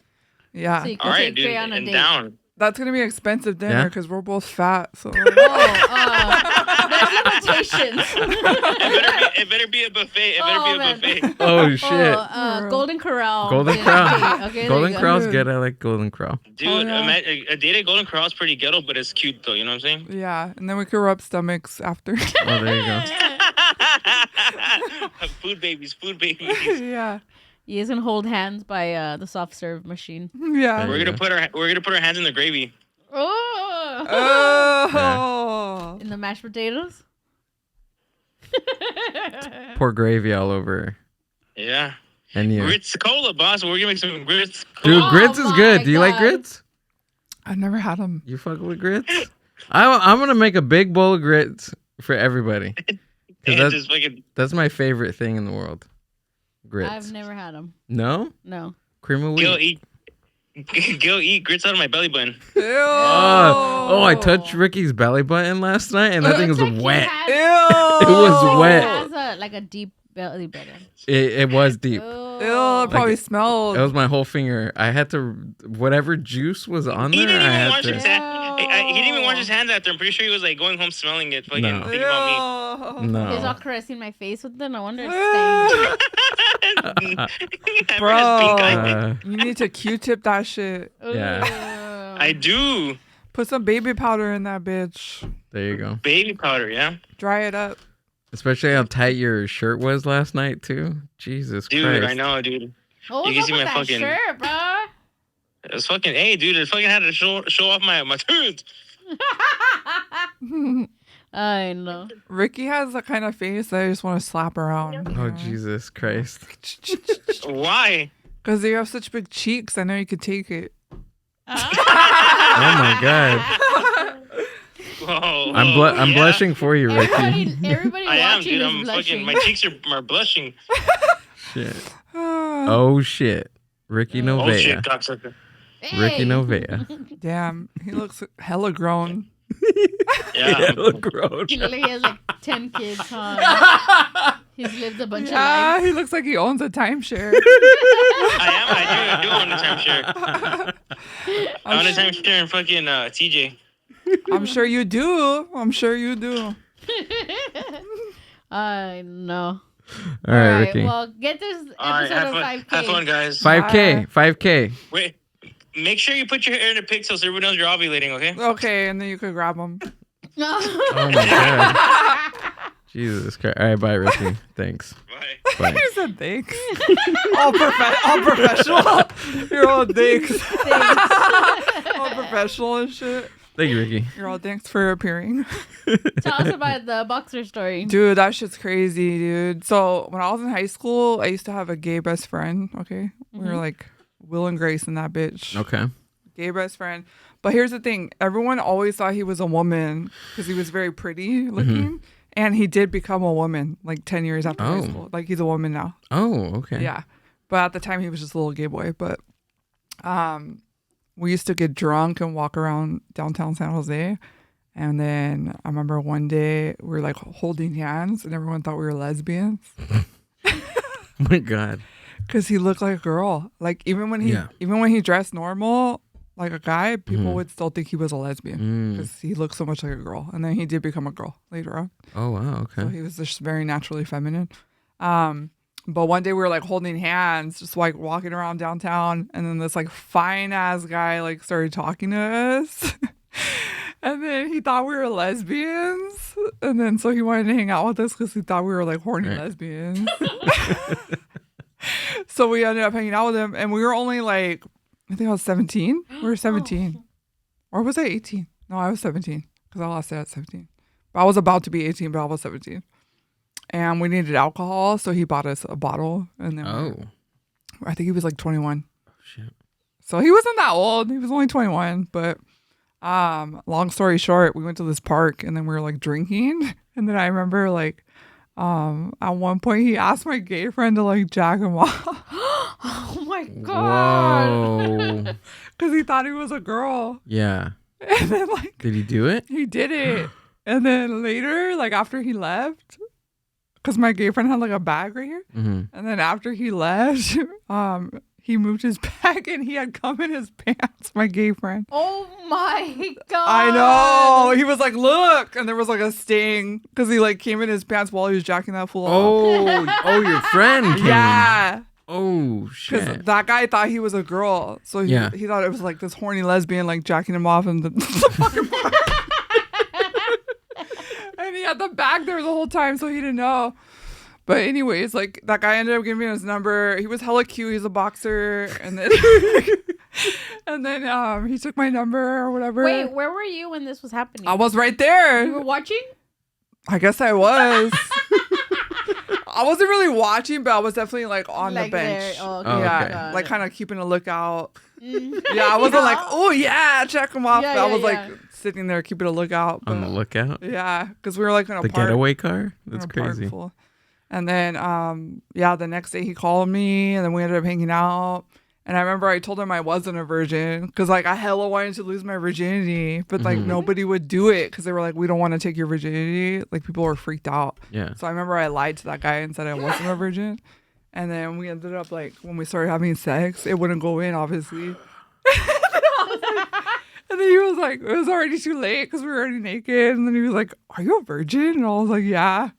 Yeah. So you can All right, take dude. Drea on a And date. down. That's going to be an expensive dinner Yeah? because we're both fat. So Oh, there's limitations. It better be a buffet. It better Oh, be a man. buffet. Oh shit. Golden Corral. Golden Yeah, Corral. okay, there Golden you go. Corral's good. I like Golden Corral. Dude, Oh, yeah. a date at Golden Corral is pretty ghetto, but it's cute though. You know what I'm saying? yeah. And then we could rub stomachs after. Oh, there you go. Food babies. Food babies. Yeah. He is gonna hold hands by the soft serve machine. Yeah. We're gonna put our hands in the gravy. Oh, Oh. in the mashed potatoes. Pour gravy all over. Yeah. And you. Grits cola, boss. We're gonna make some grits. Dude, Oh grits is good. my Do you like God. grits? I've never had them. You fuck with grits? I'm gonna make a big bowl of grits for everybody. 'Cause And that's, just fucking. that's my favorite thing in the world. Grits. I've never had them. No? No. Cream of Gil wheat. eat grits out of my belly button. Ew. Oh, I touched Ricky's belly button last night and that thing was Looks like he wet. has- It was wet. It has like a deep belly button. It was deep. Oh. Ew, it probably Like, smelled. It was my whole finger. I had to, whatever juice was on He there, didn't I even had wash to. his hands. He didn't even wash his hands after. I'm pretty sure he was like going home smelling it, fucking No. thinking about me. He's all No. caressing my face with it. No wonder it's stained. Bro. You need to Q-tip that shit. Yeah. I do. Put some baby powder in that bitch. There you go. Baby powder, yeah. Dry it up. Especially how tight your shirt was last night, too. Jesus Dude, Christ. I know, dude. Oh, You can what's see up with my that fucking- shirt, bro? It's fucking, hey, dude, it fucking had to show off my tooth. I know. Ricky has the kind of face that I just want to slap around. Oh, Jesus Christ. Why? Because you have such big cheeks, I know you could take it. Oh, my God. Whoa. I'm yeah. blushing for you, Ricky. Everybody I am, watching dude. is I'm blushing. fucking, my cheeks are blushing. Shit. Oh, shit. Ricky Oh, shit, Novea. cocksucker. Ricky Novea. Damn, he looks hella grown. Yeah. Look grown. He literally has like 10 kids, huh? He's lived a bunch of Yeah, lives. he looks like he owns a timeshare. I do own a timeshare. I own a timeshare in fucking TJ. I'm sure you do. I'm sure you do. I know. All right, Ricky. Well, get this All right, episode have of fun. 5K. Have fun, guys. 5K. 5K. Wait, make sure you put your hair in a pixel so everyone knows you're ovulating, okay? Okay, and then you could grab him. Oh, my God. Jesus Christ. All right, bye, Ricky. Thanks. Bye. Bye. He said thanks. all professional. You're all thanks. all professional and shit. Thank you, Ricky. You're all thanks for appearing. Tell us about the boxer story. Dude, that shit's crazy, dude. So when I was in high school, I used to have a gay best friend. Okay, we were like Will and Grace and that bitch. Okay. gay best friend. But here's the thing. Everyone always thought he was a woman because he was very pretty looking. And he did become a woman like 10 years after high school. Like he's a woman now. Oh, okay. Yeah. But at the time he was just a little gay boy. But we used to get drunk and walk around downtown San Jose. And then I remember one day we were like holding hands and everyone thought we were lesbians. Oh my God. Because he looked like a girl. Like even when he dressed normal like a guy, people would still think he was a lesbian because he looked so much like a girl. And then he did become a girl later on. Oh wow, okay. So he was just very naturally feminine. But one day we were like holding hands, just like walking around downtown, and then this like fine ass guy like started talking to us. And then he thought we were lesbians. And then so he wanted to hang out with us because he thought we were like horny lesbians. So we ended up hanging out with him, and we were only like, I think I was 17. We were 17. Or was I 18? No, I was 17 because I lost it at 17. But I was about to be 18, but I was 17. And we needed alcohol, so he bought us a bottle. And then I think he was like 21. Oh, shit. So he wasn't that old. He was only 21. But long story short, we went to this park, and then we were like drinking. And then I remember like at one point he asked my gay friend to like jack him off. Oh my God. Because he thought he was a girl. Yeah. And then like, did he do it? He did it. And then later, like after he left, because my gay friend had like a bag right here. And then after he left, he moved his bag and he had cum in his pants, my gay friend. Oh my God. I know. He was like, look. And there was like a sting because he like came in his pants while he was jacking that fool off. Oh, your friend came. Yeah. Oh, shit. Because that guy thought he was a girl. So he thought it was like this horny lesbian like jacking him off in the fucking park. And he had the bag there the whole time, so he didn't know. But anyways, like that guy ended up giving me his number. He was hella cute. He's a boxer. And then he took my number or whatever. Wait, where were you when this was happening? I was right there. You were watching? I guess I was. I wasn't really watching, but I was definitely like on the bench. Okay. Like kind of keeping a lookout. Yeah, I wasn't like, oh yeah, check him off. I was like sitting there keeping a lookout. On the lookout? Yeah, because we were like in a the park. Getaway car? That's crazy. And then, the next day he called me, and then we ended up hanging out. And I remember I told him I wasn't a virgin because like I hella wanted to lose my virginity, but like nobody would do it because they were like, we don't want to take your virginity. Like people were freaked out. Yeah. So I remember I lied to that guy and said I wasn't a virgin. And then we ended up like when we started having sex, it wouldn't go in obviously. And then he was like, it was already too late because we were already naked. And then he was like, are you a virgin? And I was like, yeah.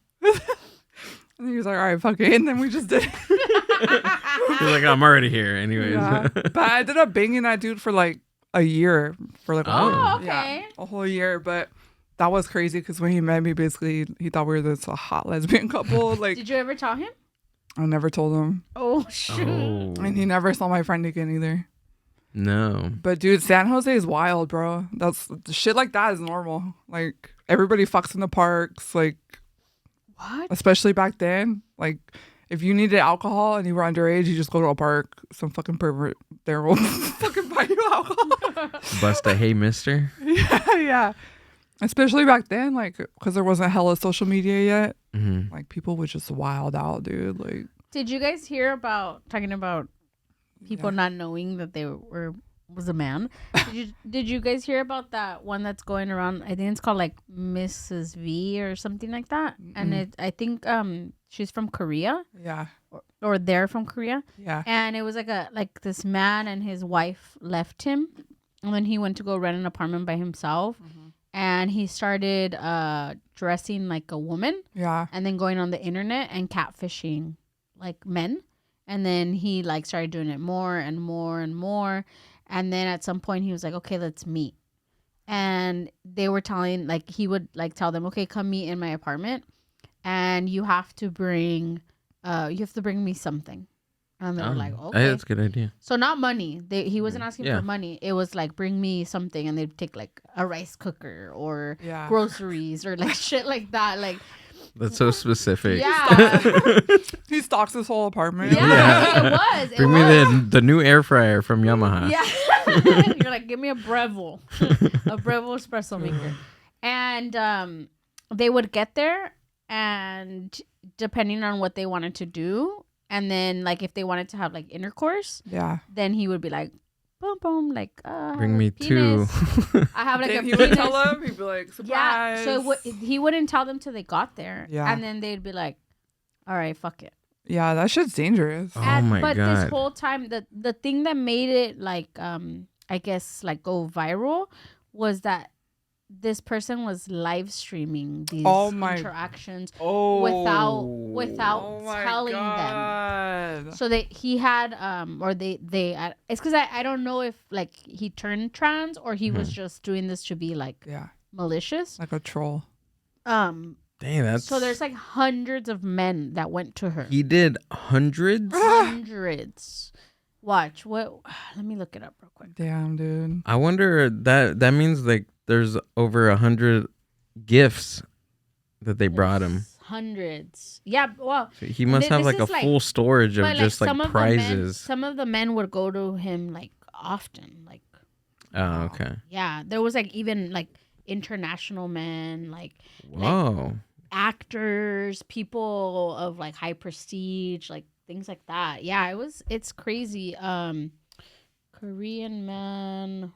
And he was like, all right, fuck it. And then we just did it. He's like, I'm already here anyways. Yeah. But I ended up banging that dude for like a year. For like a whole year. But that was crazy because when he met me, basically, he thought we were this hot lesbian couple. Like, did you ever tell him? I never told him. Oh, shoot. Oh. And he never saw my friend again either. No. But dude, San Jose is wild, bro. That's shit like that is normal. Like everybody fucks in the parks. Like, what? Especially back then. Like, if you needed alcohol and you were underage, you just go to a park. Some fucking pervert there will fucking buy you alcohol. Bust a hey, mister. Yeah. Especially back then, like, because there wasn't hella social media yet. Like, people would just wild out, dude. Like, did you guys hear about talking about people not knowing that they was a man? Did you guys hear about that one that's going around? I think it's called like Mrs. V or something like that. And I think she's from Korea. Yeah. Or they're from Korea. Yeah. And it was like this man and his wife left him, and then he went to go rent an apartment by himself. And he started dressing like a woman. Yeah. And then going on the internet and catfishing like men. And then he like started doing it more and more and more. And then at some point he was like, okay, let's meet. And they were telling, like, he would like tell them, okay, come meet in my apartment. And you have to bring me something. And they were like, okay. That's a good idea. So not money. He wasn't asking for money. It was like, bring me something. And they'd take like a rice cooker or groceries or like shit like that. Like, that's so specific. Yeah. He stalks his whole apartment. Yeah. It was. Bring me the new air fryer from Yamaha. Yeah. You're like, give me a Breville, a Breville espresso maker. And they would get there, and depending on what they wanted to do, and then like if they wanted to have like intercourse, then he would be like, boom, boom, like, bring me penis. 2. I have like then a he penis. would tell them. He'd be like, surprise. Yeah, so he wouldn't tell them till they got there. Yeah. And then they'd be like, all right, fuck it. Yeah, that shit's dangerous. Oh my but God. this whole time, the thing that made it like, I guess like go viral was that this person was live streaming these interactions without telling them. So he had it's because I don't know if like he turned trans or he was just doing this to be like malicious, like a troll. Dang, that's so there's like hundreds of men that went to her. He did hundreds. Watch what? Let me look it up real quick. Damn, dude. I wonder that means like there's over 100 gifts that they brought him. Hundreds. Yeah, well, So he must have like a full storage of just like prizes. Some of the men would go to him like often. Like, oh, okay. Yeah, there was like even like international men, like actors, people of like high prestige, like things like that. Yeah, it's crazy. Korean men.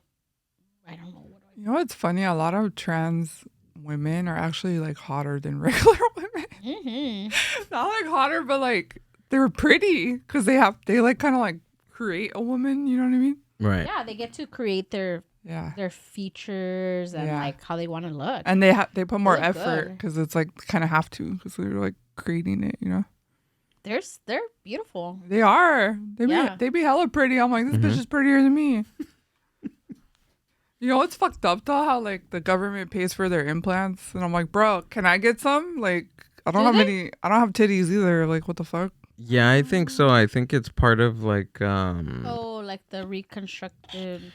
I don't know what. You know what's funny? A lot of trans women are actually like hotter than regular women. Mm-hmm. Not like hotter, but like they're pretty because they like kind of like create a woman. You know what I mean? Right. Yeah, they get to create their features and like how they want to look. And they put more effort because it's like kind of have to because they're like creating it. You know. They're beautiful. They are. They be hella pretty. I'm like, this bitch is prettier than me. You know what's fucked up though? How like the government pays for their implants, and I'm like, bro, can I get some? Like, I don't have titties either. Like, what the fuck? Yeah, I think so. I think it's part of like like the reconstructed.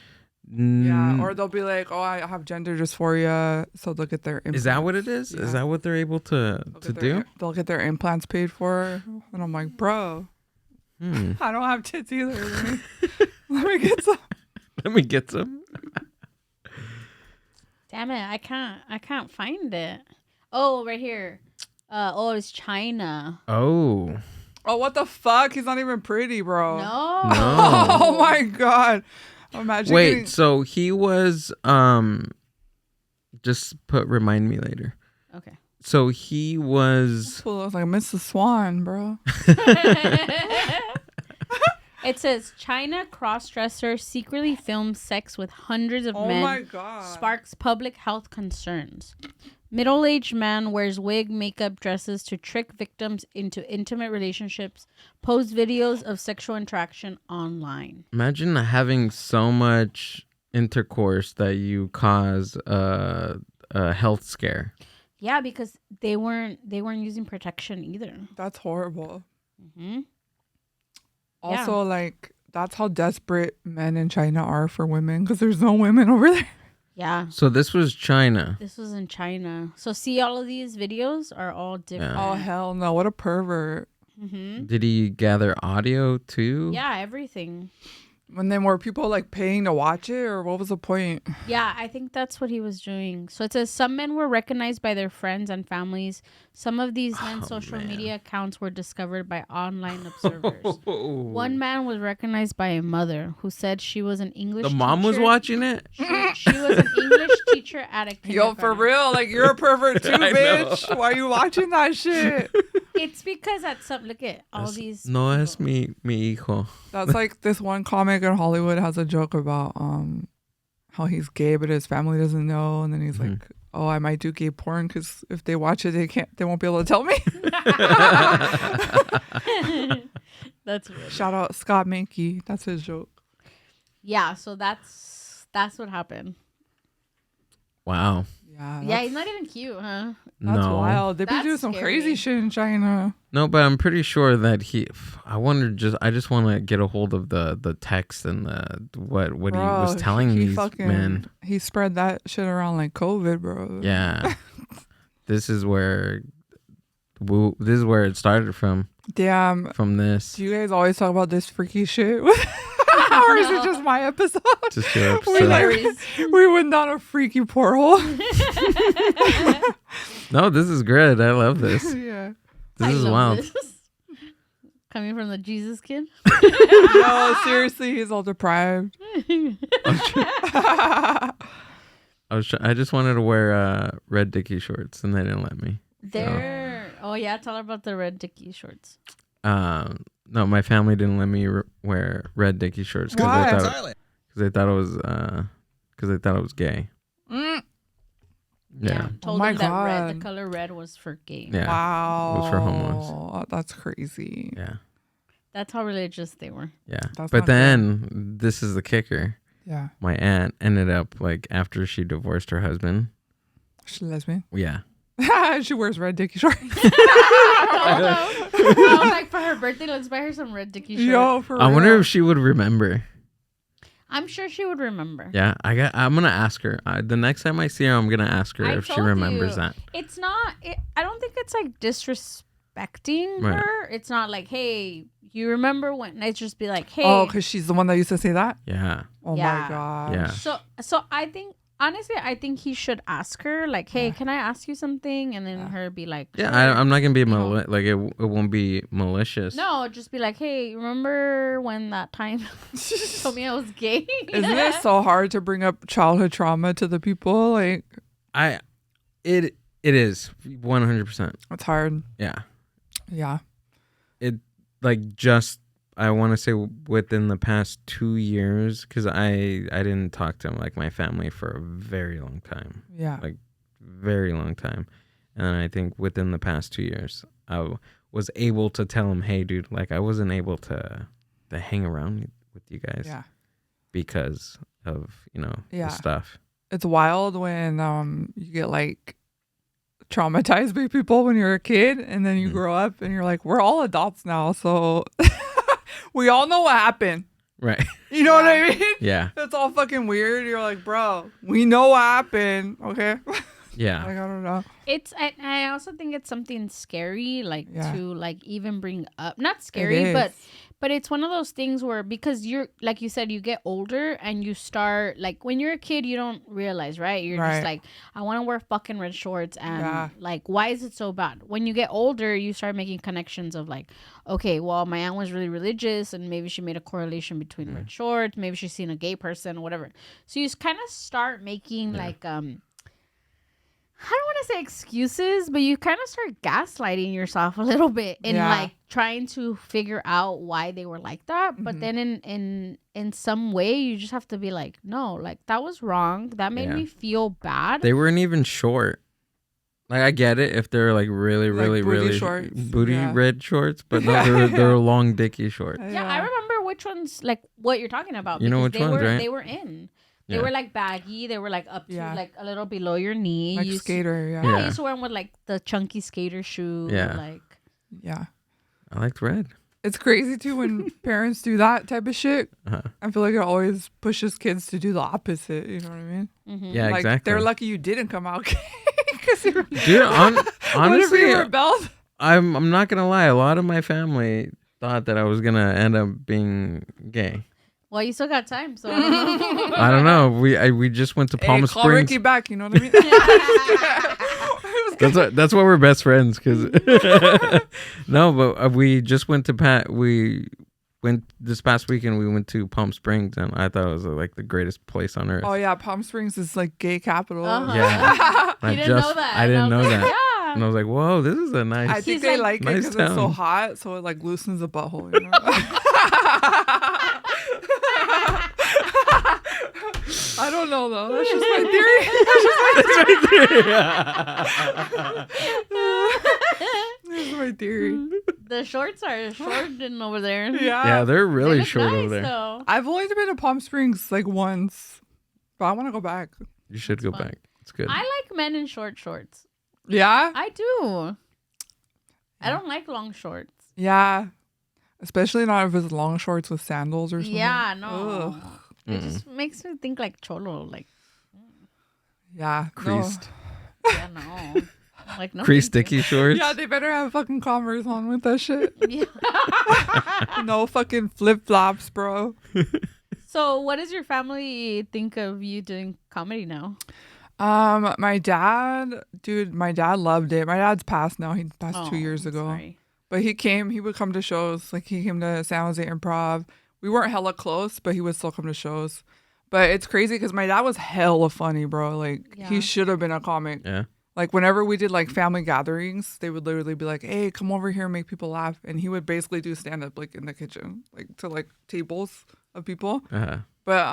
Yeah, or they'll be like, oh, I have gender dysphoria, so they'll get their implants. Is that what it is? Yeah. Is that what they're able to do? They'll get their implants paid for, and I'm like, bro, I don't have tits either. Let me get some. Let me get some. Damn it, I can't find it. Oh, right here. It's China. Oh, what the fuck? He's not even pretty, bro. No. Oh my God. Imagine. Wait, so he was remind me later. Okay. So he was like Mrs. Swan, bro. It says China crossdresser secretly films sex with hundreds of men. Oh my God. Sparks public health concerns. Middle-aged man wears wig, makeup, dresses to trick victims into intimate relationships. Posts videos of sexual interaction online. Imagine having so much intercourse that you cause a health scare. Yeah, because they weren't using protection either. That's horrible. Mm-hmm. Also, like, that's how desperate men in China are for women because there's no women over there. Yeah. So this was China. This was in China. So see, all of these videos are all different. Yeah. Oh, hell no. What a pervert. Mm-hmm. Did he gather audio too? Yeah, everything. And then were people like paying to watch it, or what was the point? Yeah, I think that's what he was doing. So it says some men were recognized by their friends and families. Some of these men's social media accounts were discovered by online observers. One man was recognized by a mother who said she was an English teacher. The mom was watching it? She was an English teacher at a kindergarten. Yo, for real? Like, you're a pervert too, bitch. Why are you watching that shit? It's because look at all these. No es mi hijo. That's like this one comic in Hollywood has a joke about how he's gay, but his family doesn't know. And then he's like, oh, I might do gay porn because if they watch it, they won't be able to tell me. That's weird. Shout out Scott Mankey. That's his joke. Yeah, so that's what happened. Wow. Yeah, he's not even cute, huh? That's wild. They be doing some crazy shit in China. No, but I'm pretty sure that I just want to get a hold of the text and what he was telling these men. He spread that shit around like COVID, bro. Yeah. This is where it started from. Damn. From this. Do you guys always talk about this freaky shit? Or is it just my episode? Just your episode. We went down a freaky porthole. No, this is good. I love this. Yeah. This is wild. This. Coming from the Jesus kid. No, seriously, he's all deprived. I just wanted to wear red Dicky shorts, and they didn't let me. Oh yeah, tell her about the red Dicky shorts. No, my family didn't let me wear red Dicky shorts because they thought it was gay. Mm. Yeah. Told them that the color red was for gay. Yeah. Wow. It was for homos. That's crazy. Yeah. That's how religious they were. Yeah. That's but then this is the kicker. Yeah. My aunt ended up like after she divorced her husband. She's lesbian. Yeah. She wears red Dicky shorts. I was like, for her birthday, let's buy her some red Dicky shorts. Yo, for I real. wonder if she would remember. I'm sure she would remember. Yeah, I'm gonna ask her. The next time I see her, I'm gonna ask her if she remembers that. It's not. I don't think it's like disrespecting her. It's not like, hey, you remember when? It's just be like, hey. Oh, because she's the one that used to say that. Yeah. Oh my god. Yeah. So I think. Honestly, I think he should ask her, like, hey, can I ask you something? And then her be like, sure. Yeah, I'm not going to be, like, it won't be malicious. No, just be like, hey, remember when that time you told me I was gay? Isn't it so hard to bring up childhood trauma to the people? Like, it is 100%. It's hard. Yeah. Yeah. It, like, just, I want to say within the past 2 years, because I didn't talk to like my family for a very long time. Yeah. Like, very long time. And then I think within the past 2 years, I was able to tell him, hey, dude, like, I wasn't able to hang around with you guys. Yeah. Because of, the stuff. It's wild when you get, like, traumatized by people when you're a kid, and then you grow up, and you're like, we're all adults now, so... We all know what happened. Right. You know what I mean? Yeah. It's all fucking weird. You're like, bro, we know what happened. Okay. Yeah. Like, I don't know. I also think it's something scary, like to like even bring up. Not scary, but it's one of those things where, because you're, like you said, you get older and you start, like, when you're a kid, you don't realize, right? You're just like, I want to wear fucking red shorts, and like, why is it so bad? When you get older, you start making connections of like, okay, well, my aunt was really religious, and maybe she made a correlation between red shorts, maybe she's seen a gay person or whatever. So you kind of start making like I don't want to say excuses, but you kind of start gaslighting yourself a little bit in like trying to figure out why they were like that. But then in some way, you just have to be like, no, like, that was wrong. That made me feel bad. They weren't even short. Like, I get it if they're like really, like really, really shorts. booty red shorts, but no, they're long Dicky shorts. Yeah, I remember which ones, like, what you're talking about. You know which ones, right? They were in. They were like baggy. They were like up to like a little below your knee. Like skater, Yeah, I used to wear them with like the chunky skater shoe. Yeah. Like. Yeah. I liked red. It's crazy too when parents do that type of shit. I feel like it always pushes kids to do the opposite. You know what I mean? Mm-hmm. Yeah, like, exactly. They're lucky you didn't come out gay. Dude, honestly, you rebelled? I'm not gonna lie. A lot of my family thought that I was gonna end up being gay. Well, you still got time, so I don't know. I don't know. We just went to Palm Springs. Call Ricky back. You know what I mean? That's why we're best friends. Cause no, but we just went to We went this past weekend. We went to Palm Springs, and I thought it was like the greatest place on earth. Oh yeah, Palm Springs is like gay capital. Yeah, you didn't know that. I didn't know that. Yeah. And I was like, whoa, this is a nice. I think they like it nice because it's so hot, so it like loosens the butthole. You know? I don't know though. That's just my theory. That's my theory. The shorts are short and over there. Yeah, they're really they short nice, over there. Though. I've only been to Palm Springs like once, but I want to go back. You should go back. It's good. I like men in short shorts. Yeah? I do. I don't like long shorts. Yeah. Especially not if it's long shorts with sandals or something. Yeah, no. Ugh. It just makes me think like cholo, like. Yeah. Creased. No. Yeah, no. Like no. Creased Dicky shorts. Yeah, they better have fucking Converse on with that shit. Yeah. No fucking flip flops, bro. So what does your family think of you doing comedy now? My dad loved it. My dad's passed now. He passed 2 years ago. Sorry. But he would come to shows. Like he came to San Jose Improv. We weren't hella close, but he would still come to shows. But it's crazy because my dad was hella funny, bro. Like he should have been a comic. Yeah. Like whenever we did like family gatherings, they would literally be like, "Hey, come over here and make people laugh." And he would basically do stand up like in the kitchen, like to like tables of people. Uh-huh. But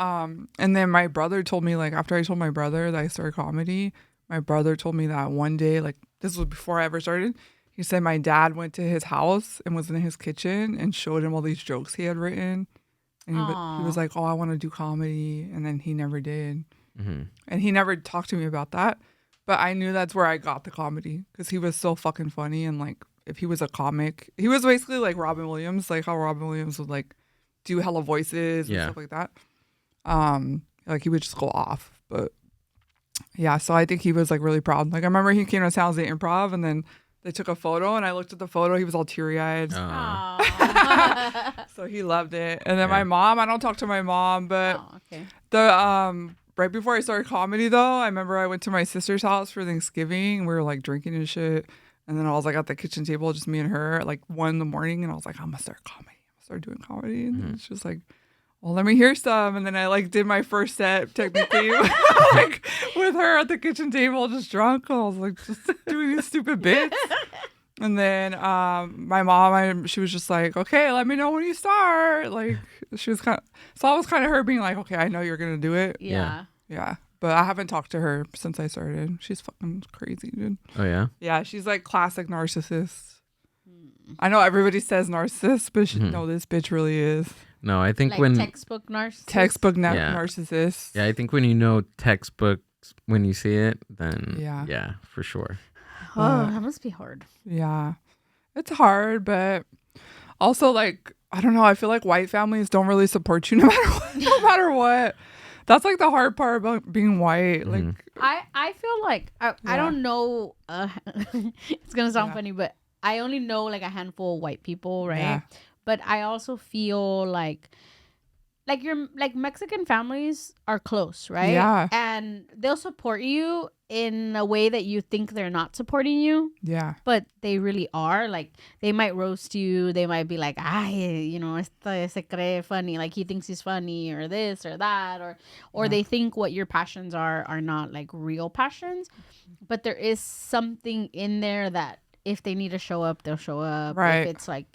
and then my brother told me, like, after I told my brother that I started comedy, my brother told me that one day, like this was before I ever started, he said my dad went to his house and was in his kitchen and showed him all these jokes he had written. And he was like, "Oh, I want to do comedy." And then he never did. Mm-hmm. And he never talked to me about that. But I knew that's where I got the comedy because he was so fucking funny. And like, if he was a comic, he was basically like Robin Williams, like how Robin Williams would like do hella voices and stuff like that. Like he would just go off. But yeah, so I think he was like really proud. Like I remember he came to San Jose Improv and then they took a photo and I looked at the photo. He was all teary-eyed. So he loved it. And then my mom, I don't talk to my mom, but the right before I started comedy though, I remember I went to my sister's house for Thanksgiving. We were like drinking and shit. And then I was like at the kitchen table, just me and her, at like 1 a.m. and I was like, I'm gonna start comedy. I'm gonna start doing comedy. And she was like, well, let me hear some. And then I like did my first set technically like with her at the kitchen table, just drunk. I was like just doing these stupid bits. And then my mom, she was just like, okay, let me know when you start. Like she was so I was kind of her being like, okay, I know you're going to do it. Yeah. Yeah. But I haven't talked to her since I started. She's fucking crazy, dude. Oh, yeah? Yeah. She's like classic narcissist. I know everybody says narcissist, but no, this bitch really is. No, I think like when textbook narcissist. Narcissist. Yeah, I think when you know textbooks when you see it, then yeah, for sure. Oh, that must be hard. Yeah, it's hard, but also like I don't know. I feel like white families don't really support you no matter what. No matter what. That's like the hard part about being white. Like I feel like I don't know. It's gonna sound funny, but I only know like a handful of white people, right? Yeah. But I also feel like Mexican families are close, right? Yeah. And they'll support you in a way that you think they're not supporting you. Yeah. But they really are. Like they might roast you. They might be like, este se cree funny. Like he thinks he's funny or this or that. Or they think what your passions are not like real passions. But there is something in there that if they need to show up, they'll show up. Right. If it's like,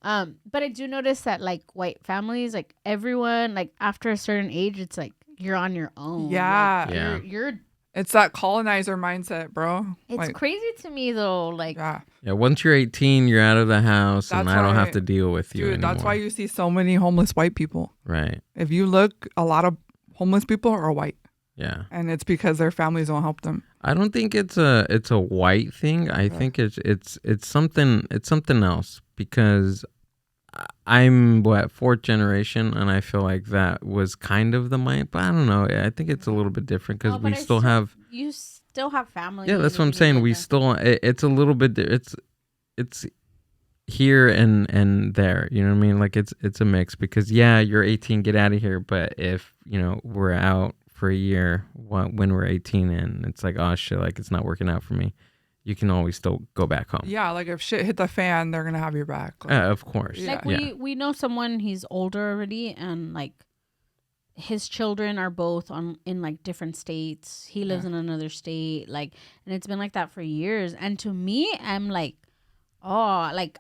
but I do notice that like white families, like everyone, like after a certain age, it's like you're on your own. Yeah. Like, you're It's that colonizer mindset, bro. It's like, crazy to me though. Like yeah, once you're 18, you're out of the house, and I don't have to deal with you anymore. That's why you see so many homeless white people. Right. If you look, a lot of homeless people are white. Yeah. And it's because their families don't help them. I don't think it's a white thing. I think it's something else, because I'm fourth generation, and I feel like that was kind of the mind, but I don't know. I think it's a little bit different because we still have. You still have family. Yeah, that's what I'm saying. We still. It's a little bit. It's here and there. You know what I mean? Like it's a mix, because you're 18, get out of here. But if we're out for a year when we're 18 and it's like, oh shit, like it's not working out for me, you can always still go back home. Yeah, like if shit hit the fan, they're gonna have your back. Like, of course. Like we know someone, he's older already, and like his children are both in like different states. He lives in another state, like, and it's been like that for years. And to me, I'm like, oh, like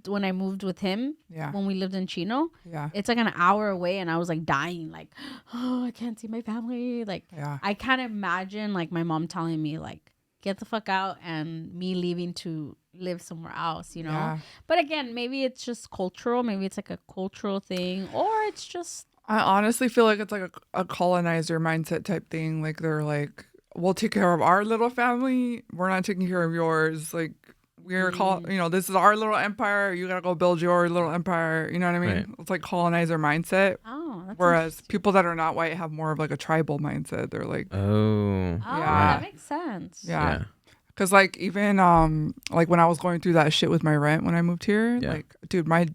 when I moved with him, when we lived in Chino, it's like an hour away, and I was like dying, like, oh, I can't see my family. Like, I can't imagine like my mom telling me like, get the fuck out, and me leaving to live somewhere else, But again, maybe it's just cultural. Maybe it's like a cultural thing, or it's just. I honestly feel like it's like a colonizer mindset type thing. Like they're like, we'll take care of our little family. We're not taking care of yours. Like we're this is our little empire. You gotta go build your little empire. You know what I mean? Right. It's like colonizer mindset. Oh, that's whereas people that are not white have more of like a tribal mindset. They're like, that makes sense. Yeah. Cause like even like when I was going through that shit with my rent when I moved here, like dude, my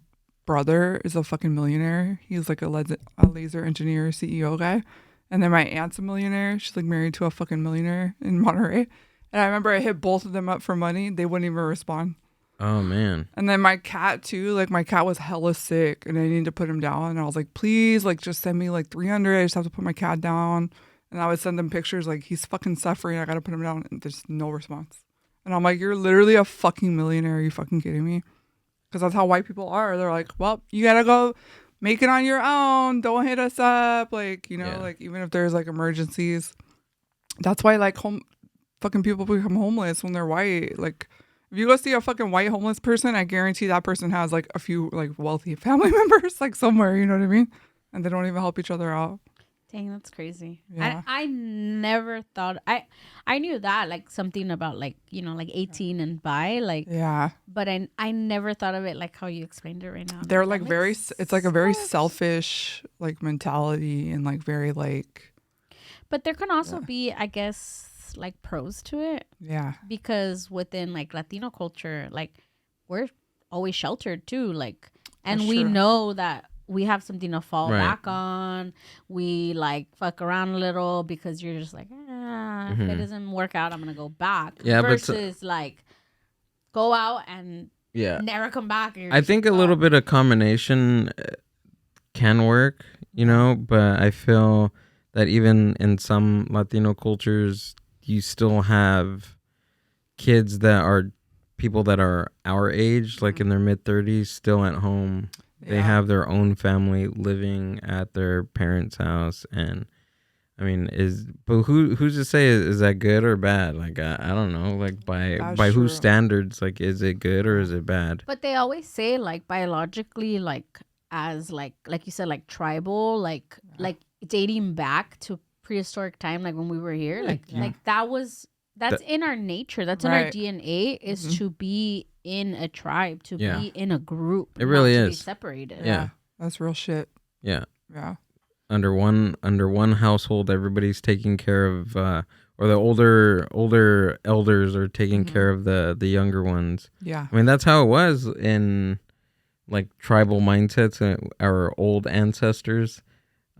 brother is a fucking millionaire. He's like a laser engineer CEO guy. And then my aunt's a millionaire. She's like married to a fucking millionaire in Monterey. And I remember I hit both of them up for money. They wouldn't even respond. Oh, man. And then my cat too. Like my cat was hella sick and I needed to put him down. And I was like, please, like just send me like 300. I just have to put my cat down. And I would send them pictures like he's fucking suffering. I got to put him down. And there's no response. And I'm like, you're literally a fucking millionaire. Are you fucking kidding me? Because that's how white people are. They're like, well, you got to go make it on your own. Don't hit us up. Like, you know, like even if there's like emergencies. That's why like fucking people become homeless when they're white. Like if you go see a fucking white homeless person, I guarantee that person has like a few like wealthy family members like somewhere, you know what I mean? And they don't even help each other out. Dang, that's crazy. Yeah. I never thought I knew that like something about like, you know, like 18 and by like but I never thought of it like how you explained it right now. They're like very it's like a very selfish like mentality and like very like. But there can also be, I guess, like pros to it. Yeah. Because within like Latino culture, like we're always sheltered too, like, and we know that we have something to fall back on. We like fuck around a little because you're just like, if it doesn't work out, I'm gonna go back. Yeah, versus like go out and never come back. I think a little bit of combination can work, you know, but I feel that even in some Latino cultures, you still have kids that are people that are our age, like in their mid-30s, still at home. They have their own family living at their parents' house, and I mean, but who's to say is that good or bad? Like I don't know. Like by whose standards? Like is it good or is it bad? But they always say like biologically, like as like you said, like tribal, like dating back to prehistoric time, like when we were here, like that's in our nature. That's in our DNA is to be in a tribe, to be in a group. It really is. To be separated. Yeah, that's real shit. Yeah. Yeah. Under one household, everybody's taking care of, or the older elders are taking care of the younger ones. Yeah. I mean, that's how it was in like tribal mindsets. Our old ancestors,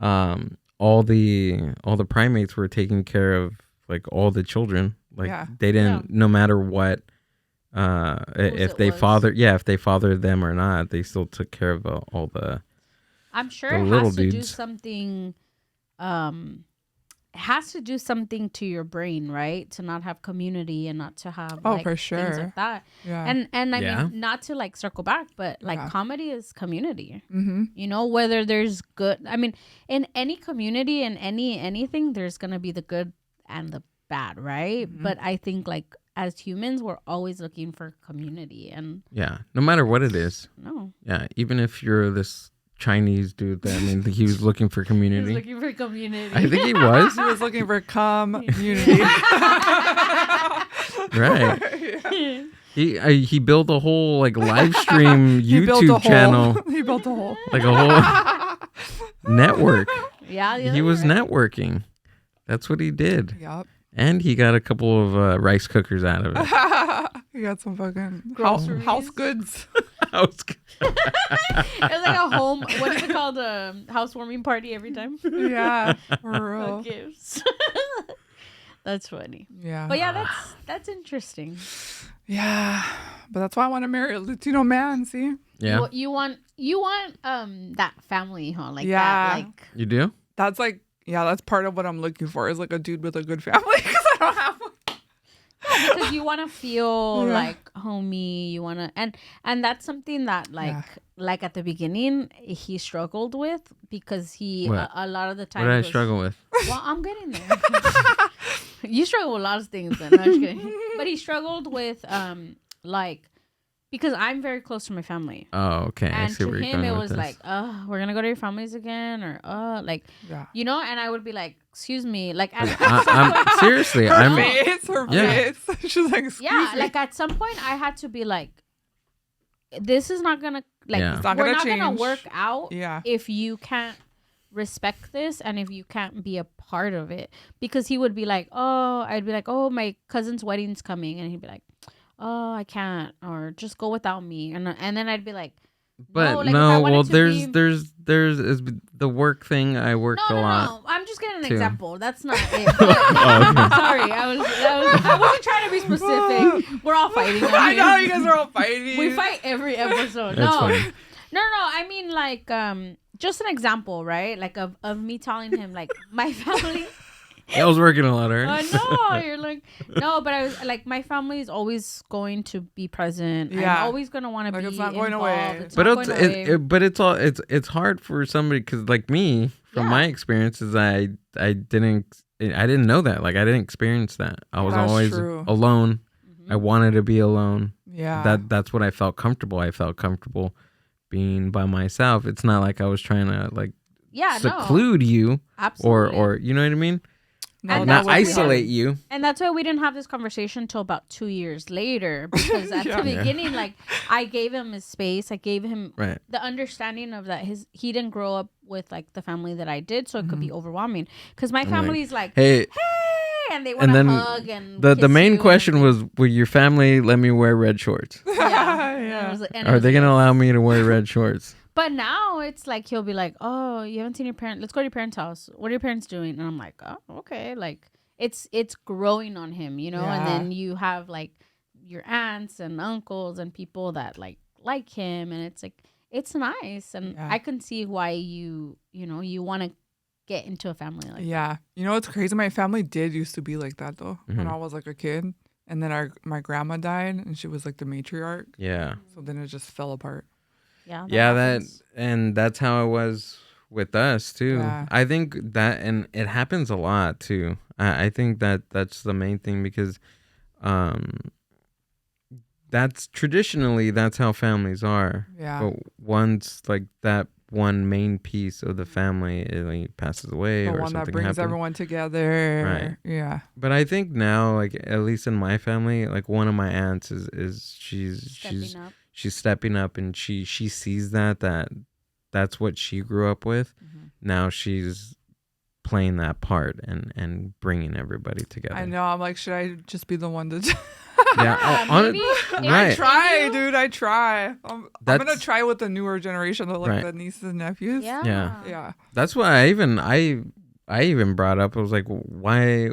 all the primates were taking care of like all the children. Like they didn't, no matter what, if they fathered them or not, they still took care of all the. I'm sure it has to do something. It has to do something to your brain, right? To not have community and not to have for sure things like that. Yeah. And I mean, not to like circle back, but like comedy is community. Mm-hmm. You know, whether there's good. I mean, in any community and anything, there's gonna be the good and the bad, right? Mm-hmm. But I think like as humans, we're always looking for community and no matter what it is. No. Yeah, even if you're this Chinese dude that he was looking for community. He was looking for community. I think he was. He was looking for community. Right. He built a whole like live stream YouTube channel. He built a whole like a whole network. Yeah, he was networking. That's what he did. Yep. And he got a couple of rice cookers out of it. He got some fucking house goods. House goods. It was like a home. What is it called? A housewarming party every time. Yeah, for real. Gifts. That's funny. Yeah. But yeah, that's interesting. Yeah, but that's why I want to marry a Latino man. See. Yeah. You want that family, huh? Like that. Like you do. That's like. Yeah, that's part of what I'm looking for is like a dude with a good family because I don't have one. Yeah, because you want to feel like homey. You want to, and that's something that like at the beginning he struggled with because he a lot of the time. What did I struggle with? Well, I'm getting there. You struggle with a lot of things, then. No, I'm just kidding. But he struggled with like. Because I'm very close to my family. Oh, okay. And I see to where you're him, going it with was this. like, we're going to go to your families again. Or, like, you know, and I would be like, excuse me. Like, I'm seriously. Her face. She's like, excuse me. Like at some point, I had to be like, this is not going to, like, we're not going to work out if you can't respect this and if you can't be a part of it. Because he would be like, I'd be like, my cousin's wedding's coming. And he'd be like, I can't, or just go without me. And then I'd be like, But there's is the work thing. I work a lot. No. I'm just getting an example. That's not it. Sorry, I wasn't trying to be specific. We're all fighting. I know you guys are all fighting. We fight every episode. That's funny. No. I mean, like, just an example, right? Like of me telling him, like, my family. I was working a lot, right? No, you're like, no, but I was like, my family is always going to be present. Yeah. I'm always going to want to be it's not going involved. away. It's hard for somebody because like me, from my experiences, I didn't know that. Like I didn't experience that. I was always alone. Mm-hmm. I wanted to be alone. Yeah. That's what I felt comfortable. I felt comfortable being by myself. It's not like I was trying to like seclude you. Absolutely. Or you know what I mean? No, not isolate you. And that's why we didn't have this conversation until about 2 years later. Because at the beginning, like, I gave him his space. I gave him the understanding of that he didn't grow up with, like, the family that I did. So it could be overwhelming. Because my family's like, hey, and they want to hug and the main question was, will your family let me wear red shorts? Yeah. Are they going to allow me to wear red shorts? But now it's like he'll be like, oh, you haven't seen your parents. Let's go to your parents' house. What are your parents doing? And I'm like, oh, okay. Like it's growing on him, you know. Yeah. And then you have like your aunts and uncles and people that like him, and it's like it's nice. And I can see why you want to get into a family like that. You know what's crazy? My family did used to be like that though when I was like a kid, and then my grandma died, and she was like the matriarch. Yeah. So then it just fell apart. That's how it was with us too. I think that, and it happens a lot too. I think that's the main thing because that's traditionally that's how families are. But once like that one main piece of the family it passes away, or one something that brings happens. Everyone together, right? Yeah. But I think now, like at least in my family, like one of my aunts is she's stepping up, and she sees that's what she grew up with. Mm-hmm. Now she's playing that part and bringing everybody together. I know. I'm like, should I just be the one to? Maybe. I try, dude. I try. I'm gonna try with the newer generation, like the nieces and nephews. Yeah. That's why I even brought up. I was like, why?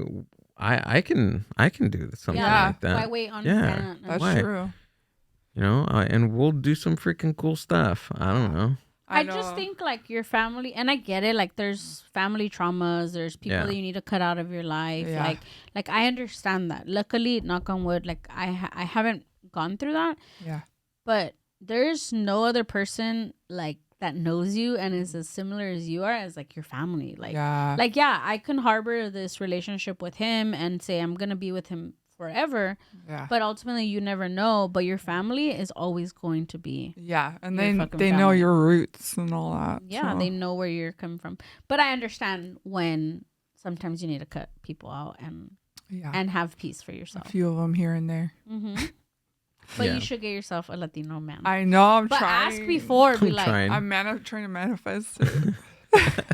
I can do something like that. Why wait on that? That's true. You know, and we'll do some freaking cool stuff. I don't know. I just think like your family, and I get it. Like there's family traumas. There's people that you need to cut out of your life. Yeah. Like I understand that. Luckily, knock on wood, like I haven't gone through that. Yeah. But there's no other person like that knows you and is as similar as you are as like your family. Like I can harbor this relationship with him and say I'm gonna be with him forever, but ultimately you never know. But your family is always going to be and they know your roots and all that. They know where you're coming from. But I understand when sometimes you need to cut people out and have peace for yourself. A few of them here and there. Mm-hmm. But you should get yourself a Latino man. I know. I'm but trying. Ask before. Be like, I'm trying to manifest it.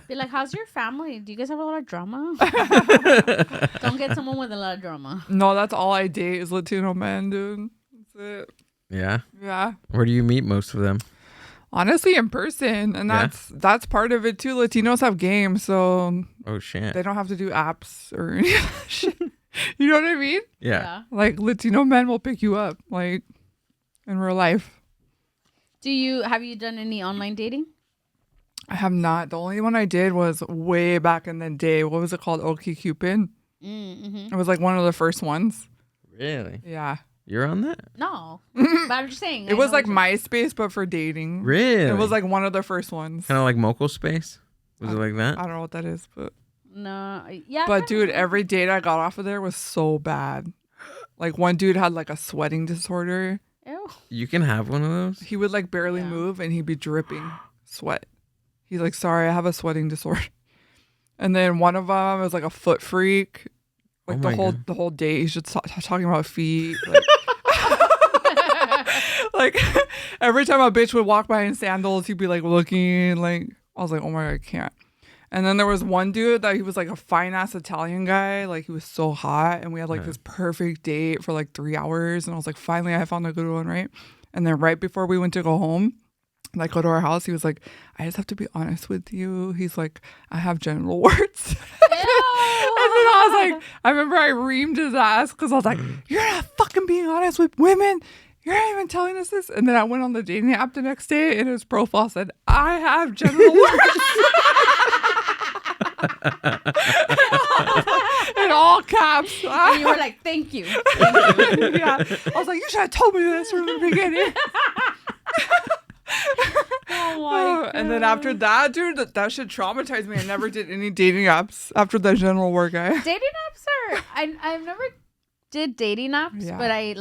Be like, how's your family? Do you guys have a lot of drama? Don't get someone with a lot of drama. No, that's all I date is Latino men, dude. That's it. Yeah. Where do you meet most of them? Honestly, in person, and that's part of it too. Latinos have game, so they don't have to do apps or any shit. You know what I mean? Yeah. Like Latino men will pick you up, like in real life. Have you done any online dating? I have not. The only one I did was way back in the day. What was it called? OkCupid. It was like one of the first ones. Really? Yeah. You're on that? No. But I'm just saying. It was like MySpace, but for dating. Really? It was like one of the first ones. Kind of like Moco Space? Was it like that? I don't know what that is, but. No. Yeah. But dude, every date I got off of there was so bad. Like one dude had like a sweating disorder. Ew. You can have one of those? He would like barely move and he'd be dripping sweat. He's like, sorry, I have a sweating disorder. And then one of them was like a foot freak. Like the whole day, he's just talking about feet. Like, like every time a bitch would walk by in sandals, he'd be like looking. Like I was like, oh my God, I can't. And then there was one dude that he was like a fine ass Italian guy. Like he was so hot, and we had like this perfect date for like 3 hours. And I was like, finally, I found a good one, right? And then right before we went to go home, like go to our house, he was like, I just have to be honest with you. He's like, I have genital warts. And then I was like, I remember I reamed his ass because I was like, you're not fucking being honest with women. You're not even telling us this. And then I went on the dating app the next day and his profile said, I have genital warts. In all caps. And you were like, thank you. Thank you. Yeah. I was like, you should have told me this from the beginning. Oh my God. And then after that, dude, that shit traumatized me. I never did any dating apps after that general war guy. Dating apps are I've never did dating apps, but I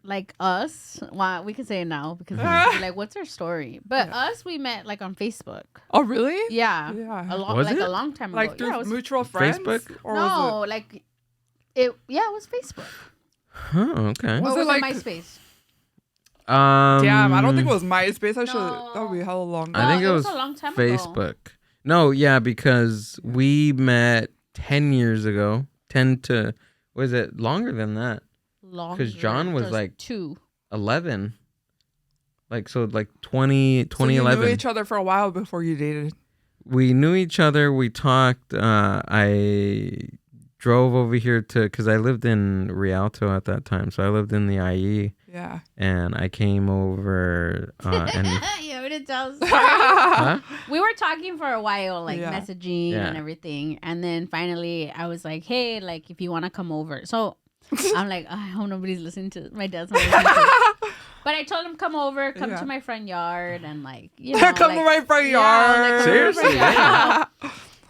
like us. Well, we can say it now because we're like, what's our story? But us, we met like on Facebook. Oh, really? Yeah. Yeah. A long time ago. Like through mutual friends? Facebook? Or no, was like it was Facebook. Oh, okay. Was it like MySpace? Damn, I don't think it was MySpace. No. That would be hella long. I think it was a long time Facebook. ago. No, yeah, because we met 10 years ago. 10 to, was it longer than that? Because John was like 11. Like, so like 2011. So you knew each other for a while before you dated. We knew each other. We talked. I drove over here because I lived in Rialto at that time. So I lived in the IE. Yeah. And I came over and You want me to tell us? huh? We were talking for a while, like messaging and everything. And then finally I was like, hey, like if you want to come over. So I'm like, I hope nobody's listening to my dad's not listening to this. But I told him, come over, come to my front yard and like, you know. Come to my front yard. Like, Seriously? Yeah.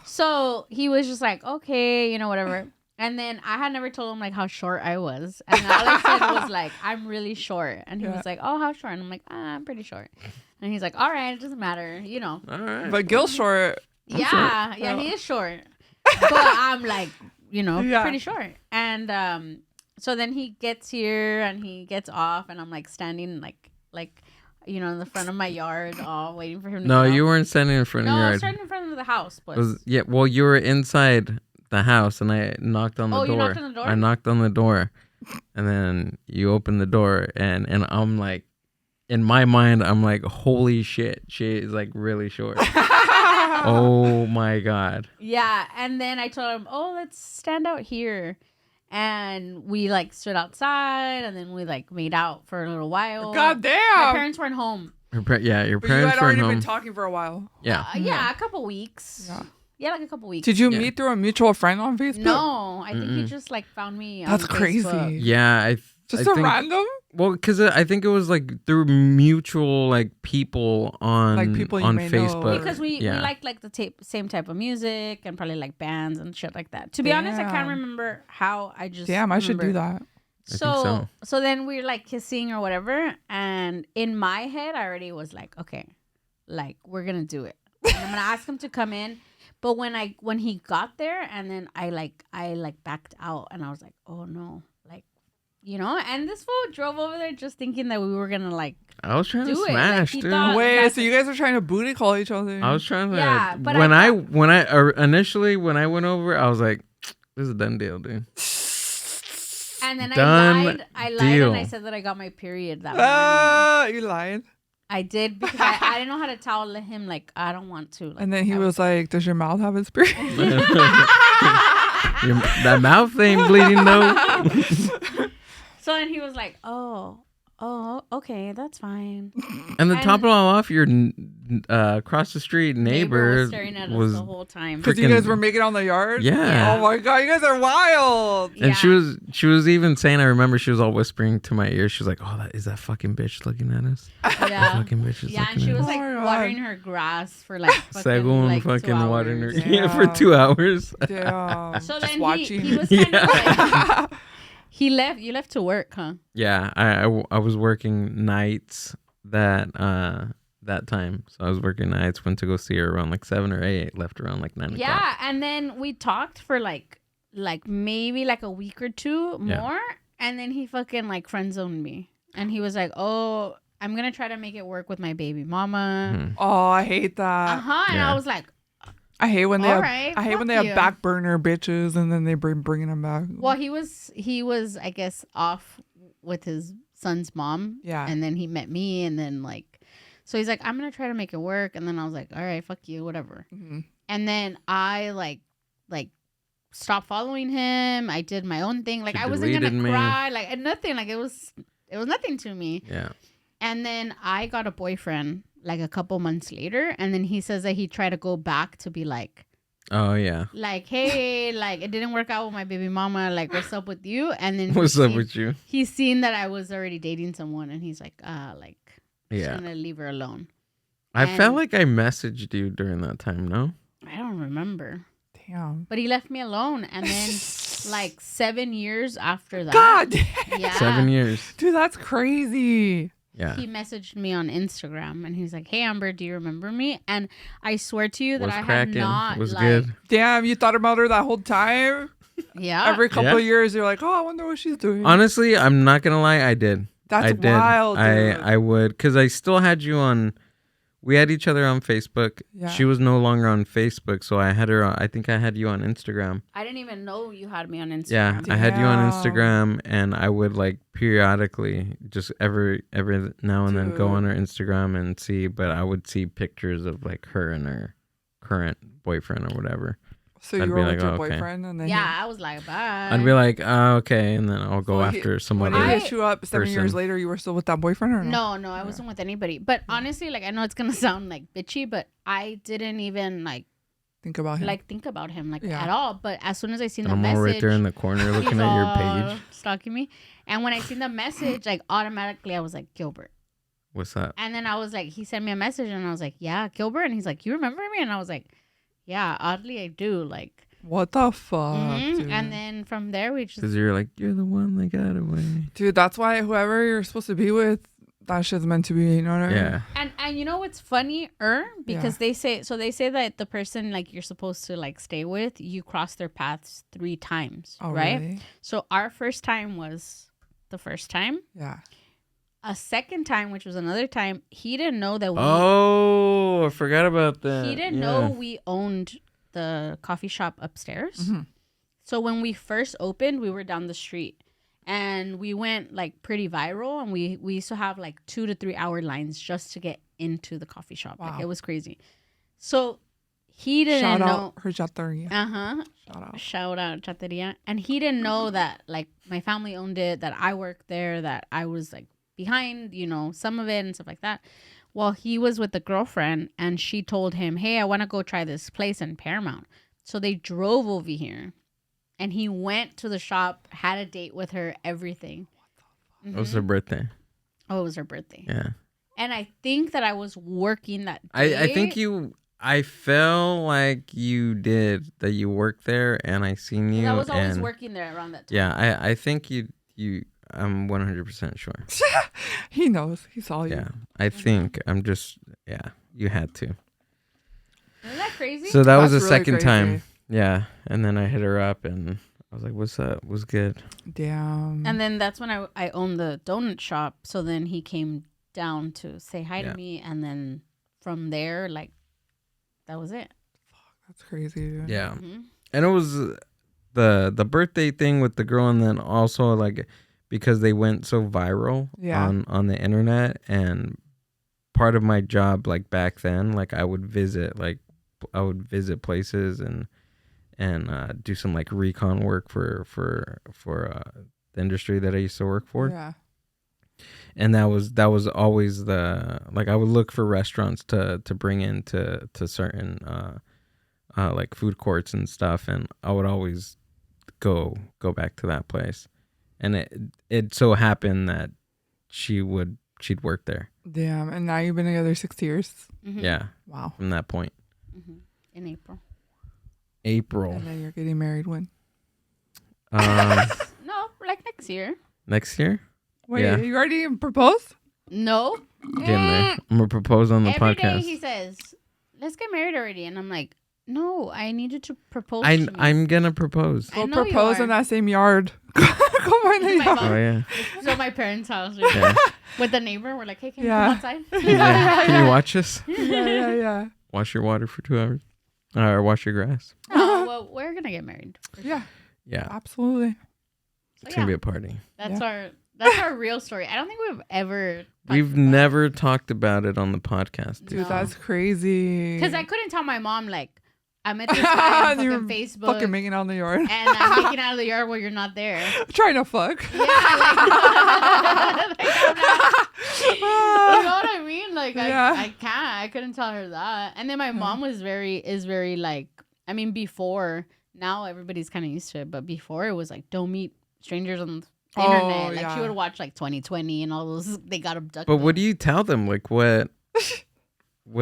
So he was just like, okay, you know, whatever. And then I had never told him like how short I was. And all I said was like, I'm really short. And he was like, oh, how short? And I'm like, I'm pretty short. And he's like, all right, it doesn't matter, you know. All right. But Gil's short. Yeah, he is short. But I'm like, you know, pretty short. And so then he gets here and he gets off and I'm like standing like you know, in the front of my yard all waiting for him to No, come. you weren't standing in front of your No, I yard. was standing in front of the house. But Well, you were inside the house and I knocked on the door. You knocked on the door? I knocked on the door and then you opened the door and I'm like, in my mind, I'm like, holy shit, she is like really short. Oh my God. Yeah, and then I told him, oh, let's stand out here. And we like stood outside and then we like made out for a little while. God damn. My parents weren't home. Your But parents you had already weren't home. been talking for a while. Yeah. Yeah, a couple weeks. Yeah. Like a couple weeks. Did you meet through a mutual friend on Facebook? No, I think he just like found me. That's on crazy. Facebook. Yeah. Just I a think, random? Well, because I think it was like through mutual like people on Like people you on may know. Facebook. Because we liked like the same type of music and probably like bands and shit like that. To be honest, I can't remember how. I just I should do that. So then we were like kissing or whatever, and in my head I already was like, okay, like we're gonna do it. And I'm gonna ask him to come in. But when he got there and then I backed out and I was like, oh no, like, you know, and this fool drove over there just thinking that we were gonna like I was trying to do smash, it. Like, dude. Wait, so you guys were trying to booty call each other? I was trying to. Yeah, but initially when I went over, I was like, "This is a done deal, dude." And then Done I lied deal. and I said that I got my period that morning. You lied. I did because I didn't know how to tell him like I don't want to. Like, And then he was like, does your mouth have its period? That mouth ain't bleeding though. So then he was like, oh, okay, that's fine. And to top it all off, your across the street neighbor was staring at us the whole time. Because you guys were making out in the yard? Yeah. Oh my God, you guys are wild. And she was even saying, I remember she was all whispering to my ear. She was like, "Oh, is that fucking bitch looking at us? Yeah. That fucking bitch is Yeah, and looking she at was us." like Oh my watering God. her grass for like Según like fucking 2 watering her. hours. Yeah, for 2 hours. Damn. So Just then watching. he was kind of like, he left. You left to work, huh? Yeah, I was working nights that time. So I was working nights, went to go see her around like 7 or 8, left around like 9 o'clock. Yeah, and then we talked for like maybe like a week or two more, and then he fucking like friend zoned me, and he was like, "Oh, I'm gonna try to make it work with my baby mama." Mhm. Oh, I hate that. And Yeah. I was like, I hate when they have, Alright, I hate when they fuck have you. back burner bitches and then they bringing them back. well, he was I guess off with his son's mom. Yeah. And then he met me, and then like, So he's like, I'm going to try to make it work. And then I was like, all right, fuck you, whatever. Mm-hmm. And then I like stopped following him. I did my own thing. Like, I wasn't going to cry. Like, nothing. Like, it was nothing to me. Yeah. And then I got a boyfriend like a couple months later. And then he says that he tried to go back to be like, oh, yeah. Like, hey, like, it didn't work out with my baby mama. Like, what's up with you? And then what's up with you? He's seen that I was already dating someone. And he's like, yeah, I'm going to leave her alone. I felt like I messaged you during that time, no? I don't remember. Damn. But he left me alone. And then, like, 7 years after that. God. Yeah. 7 years. Dude, that's crazy. Yeah. He messaged me on Instagram. And he's like, hey, Amber, do you remember me? And I swear to you that was I cracking. had not. Was like, good. Damn, you thought about her that whole time? Yeah. Every couple of years, you're like, oh, I wonder what she's doing. Honestly, I'm not going to lie. I did. That's wild, dude. I would. Because I still had you on. We had each other on Facebook. Yeah. She was no longer on Facebook, so I had her on, I think I had you on Instagram. I didn't even know you had me on Instagram. Yeah, I had you on Instagram, and I would like periodically, just every now and then, go on her Instagram and see. But I would see pictures of like her and her current boyfriend or whatever. So you were with your boyfriend, and then I was like, bye. I'd be like, okay, and then I'll go after some other. When he hit you up 7 years later, you were still with that boyfriend, or no? No, I wasn't with anybody. But honestly, like, I know it's gonna sound like bitchy, but I didn't even think about him at all. But as soon as I seen the I'm message, all right there in the corner looking at your page, stalking me. And when I seen the message, like, automatically I was like, Gilbert. What's up? And then I was like, he sent me a message, and I was like, yeah, Gilbert. And he's like, you remember me? And I was like, yeah, oddly I do. Like, what the fuck? Dude. And then from there we just, because you're like, you're the one that got away, dude. That's why whoever you're supposed to be with, that shit's meant to be. You know what I mean? Yeah. And you know what's funnier? Because they say that the person like you're supposed to like stay with, you cross their paths 3 times, right? Really? So our first time was the first time. Yeah. A second time, which was another time, he didn't know that we. Oh, I forgot about that. He didn't know we owned the coffee shop upstairs. Mm-hmm. So when we first opened, we were down the street, and we went like pretty viral, and we used to have like 2 to 3 hour lines just to get into the coffee shop. Wow. Like, it was crazy. So he didn't know. Shout out her chateria. Shout out chateria. And he didn't know that like my family owned it, that I worked there, that I was like behind, you know, some of it and stuff like that. Well, he was with the girlfriend, and she told him, hey, I want to go try this place in Paramount. So they drove over here, and he went to the shop, had a date with her, everything. It was her birthday. Oh, it was her birthday. Yeah. And I think that I was working that day. I think I felt like you did, that you worked there, and I seen you. I was always working there around that time. Yeah, I think you I'm 100% sure. He knows. He saw you. Yeah, I think. I'm just, you had to. Isn't that crazy? So that was the really second crazy. time. Yeah, and then I hit her up, and I was like, what's up? What's good? Damn. And then that's when I owned the donut shop. So then he came down to say hi to me. And then from there, like, that was it. Fuck, that's crazy, dude. Yeah. Mm-hmm. And it was the birthday thing with the girl, and then also, like, because they went so viral on the internet, and part of my job, like, back then, like, I would visit places and do some like recon work for the industry that I used to work for. Yeah. And that was always the, like, I would look for restaurants to bring into certain like food courts and stuff, and I would always go back to that place. And it so happened that she'd work there. Damn. And now you've been together 6 years. Mm-hmm. Yeah. Wow. From that point. Mm-hmm. In April. And then you're getting married when? No, like next year. Next year? Wait, Yeah. you already proposed? No. Getting there. I'm gonna propose on the Every podcast. day he says, let's get married already. And I'm like, no, I need you to propose to me. I'm gonna propose. I Go know you propose are. in that same yard. Go find the My yard. mom- Oh yeah. So my parents' house Yeah. with the neighbor. We're like, hey, can Yeah. you come outside? Can you watch us? Yeah. Wash your water for 2 hours. Or wash your grass. Oh, well, we're gonna get married. Yeah, Yeah. absolutely. It's gonna be a party. That's That's our real story. I don't think we've ever. We've never talked about it on the podcast. Dude, that's crazy. Because I couldn't tell my mom, like, I met this guy on fucking Facebook. Fucking making out in the yard. And I'm making out of the yard while you're not there. Trying to fuck. Yeah, like, you know what I mean? Like, I couldn't tell her that. And then my mom is very like, I mean, before, now everybody's kind of used to it, but before it was like, don't meet strangers on the internet. Like, she would watch like 2020 and all those, they got abducted. But what do you tell them? Like, what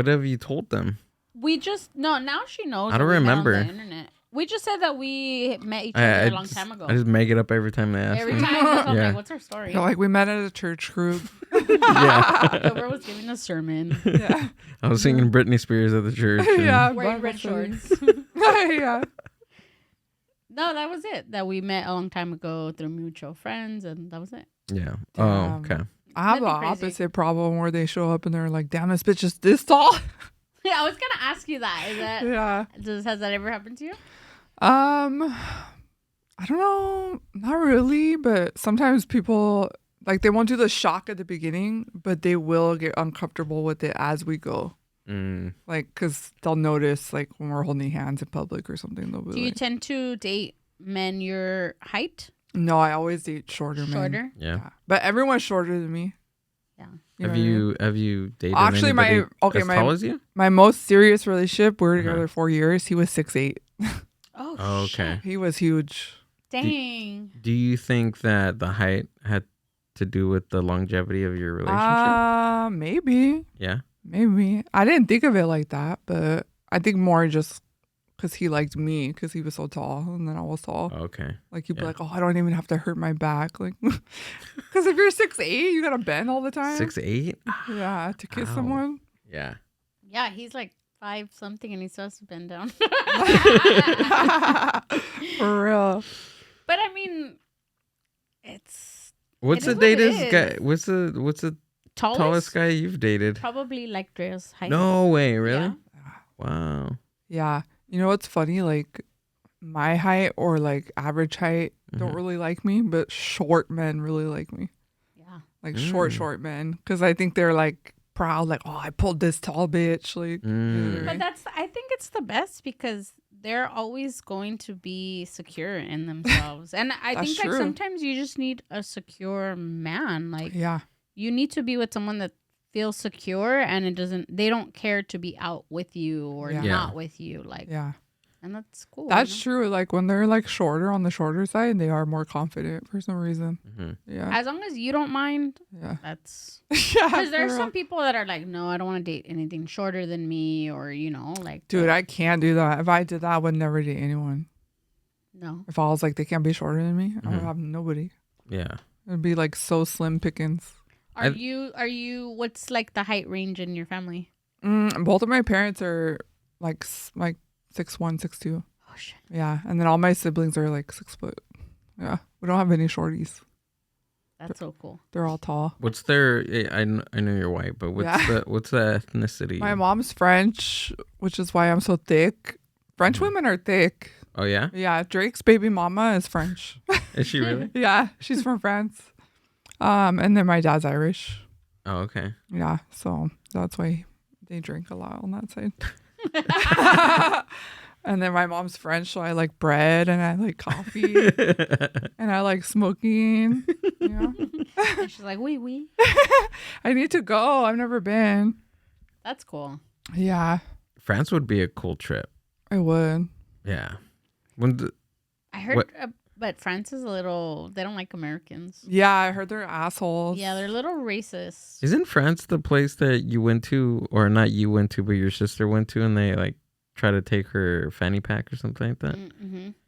have you told them? We just, now she knows. I don't remember. On the internet. We just said that we met each other a long time ago. I just make it up every time they ask. Every time. That's like, what's our story? Like, we met at a church group. Gilbert was giving a sermon. Yeah. I was singing Britney Spears at the church. Wearing red shorts. Yeah. No, that was it. That we met a long time ago through mutual friends, and that was it. Yeah. Oh, okay. I have the opposite problem where they show up and they're like, damn, this bitch is this tall. Yeah, I was gonna ask you that. Is that has that ever happened to you? I don't know. Not really, but sometimes people like they won't do the shock at the beginning, but they will get uncomfortable with it as we go. Like, because they'll notice like when we're holding hands in public or something. They'll be Do you tend to date men your height? No, I always date shorter men. Yeah. But everyone's shorter than me. Yeah. Have you dated actually anybody as tall as you? My most serious relationship, we were together 4 years. He was 6'8". Oh, okay. Shit. He was huge. Dang. Do you think that the height had to do with the longevity of your relationship? Maybe. Yeah. Maybe. I didn't think of it like that, but I think more just because he liked me because he was so tall and then I was tall. Okay. Like he'd be like, oh, I don't even have to hurt my back. Like, because if you're 6'8", you got to bend all the time. 6'8"? Yeah, to kiss someone. Yeah. Yeah, he's like 5 something and he still has to bend down. For real. But I mean, it's... What's the guy? What's the tallest guy you've dated? Probably like Dreas height. No way, really? Yeah. Wow. Yeah. You know what's funny? Like my height or like average height don't really like me, but short men really like me. Yeah. Like short men. Because I think they're like proud, like, oh, I pulled this tall bitch. Like, But I think it's the best because they're always going to be secure in themselves. And I think like sometimes you just need a secure man. Like, you need to be with someone that feels secure and they don't care to be out with you or not with you. Like, and that's cool. That's true. Like when they're like shorter on the shorter side, they are more confident for some reason. Yeah. As long as you don't mind. Yeah. That's because there's some people that are like, no, I don't want to date anything shorter than me, or like. Dude, I can't do that. If I did that, I would never date anyone. No. If I was like, they can't be shorter than me, I would have nobody. Yeah. It'd be like so slim pickings. Are you? What's like the height range in your family? Both of my parents are like 6'1", 6'2". Oh shit. Yeah, and then all my siblings are like 6 foot. Yeah, we don't have any shorties. That's so cool. They're all tall. What's their? I know you're white, but what's the ethnicity? My mom's French, which is why I'm so thick. French women are thick. Oh yeah. Yeah, Drake's baby mama is French. Is she really? Yeah, she's from France. And then my dad's Irish. Oh, okay. Yeah, so that's why they drink a lot on that side. And then my mom's French, so I like bread and I like coffee and I like smoking. Yeah. And she's like, oui. I need to go. I've never been. That's cool. Yeah. France would be a cool trip. I would. Yeah. I heard... But France is they don't like Americans. Yeah, I heard they're assholes. Yeah, they're a little racist. Isn't France the place that you went to, or not you went to, but your sister went to, and they like try to take her fanny pack or something like that?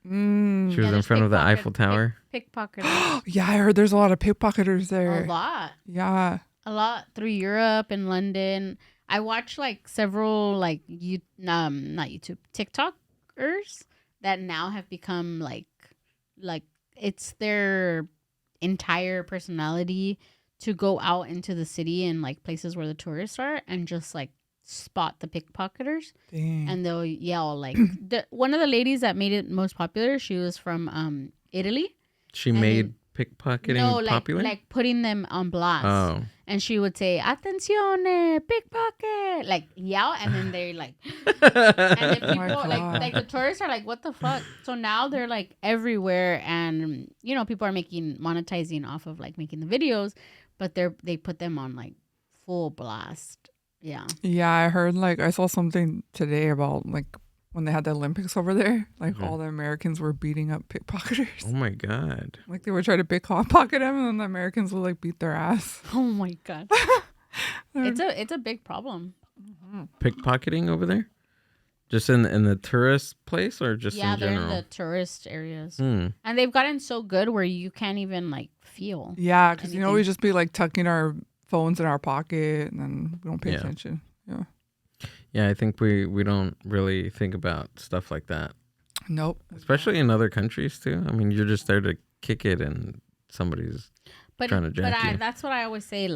She was in front of the Eiffel Tower. Pickpocketers. Yeah, I heard there's a lot of pickpocketers there. A lot. Yeah. A lot through Europe and London. I watched like several like not YouTube, TikTokers that now have become like it's their entire personality to go out into the city and like places where the tourists are and just like spot the pickpocketers. Dang. And they'll yell like one of the ladies that made it most popular, she was from Italy. She made pickpocketing popular? like putting them on blast. Oh. And she would say, "Attenzione, pickpocket!" Like yell, and then they're like, and then people like the tourists are like, "What the fuck?" So now they're like everywhere, and people are monetizing off of like making the videos, but they put them on like full blast. Yeah. Yeah, I heard I saw something today about when they had the Olympics over there, all the Americans were beating up pickpocketers. Oh my God. They would try to pickpocket them, and then the Americans would beat their ass. Oh my God. It's a big problem. Pickpocketing over there? Just in the tourist place or just in general? Yeah, they're in the tourist areas. And they've gotten so good where you can't even feel. Yeah, because we just be tucking our phones in our pocket and then we don't pay attention. Yeah. Yeah, I think we don't really think about stuff like that. Nope. Especially in other countries too. I mean, you're just there to kick it and somebody's trying to jack you. That's what I always say.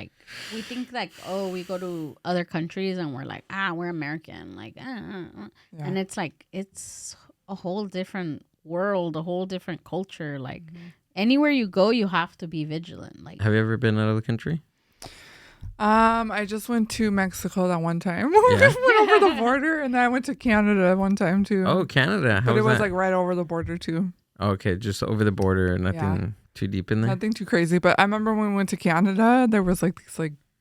We think we go to other countries and we're we're American. Yeah. And it's it's a whole different world, a whole different culture. Anywhere you go, you have to be vigilant. Have you ever been out of the country? I just went to Mexico that one time. We just went over the border, and then I went to Canada one time too. Oh, Canada! But it was right over the border too. Okay, just over the border, nothing too deep in there. Nothing too crazy. But I remember when we went to Canada, there was these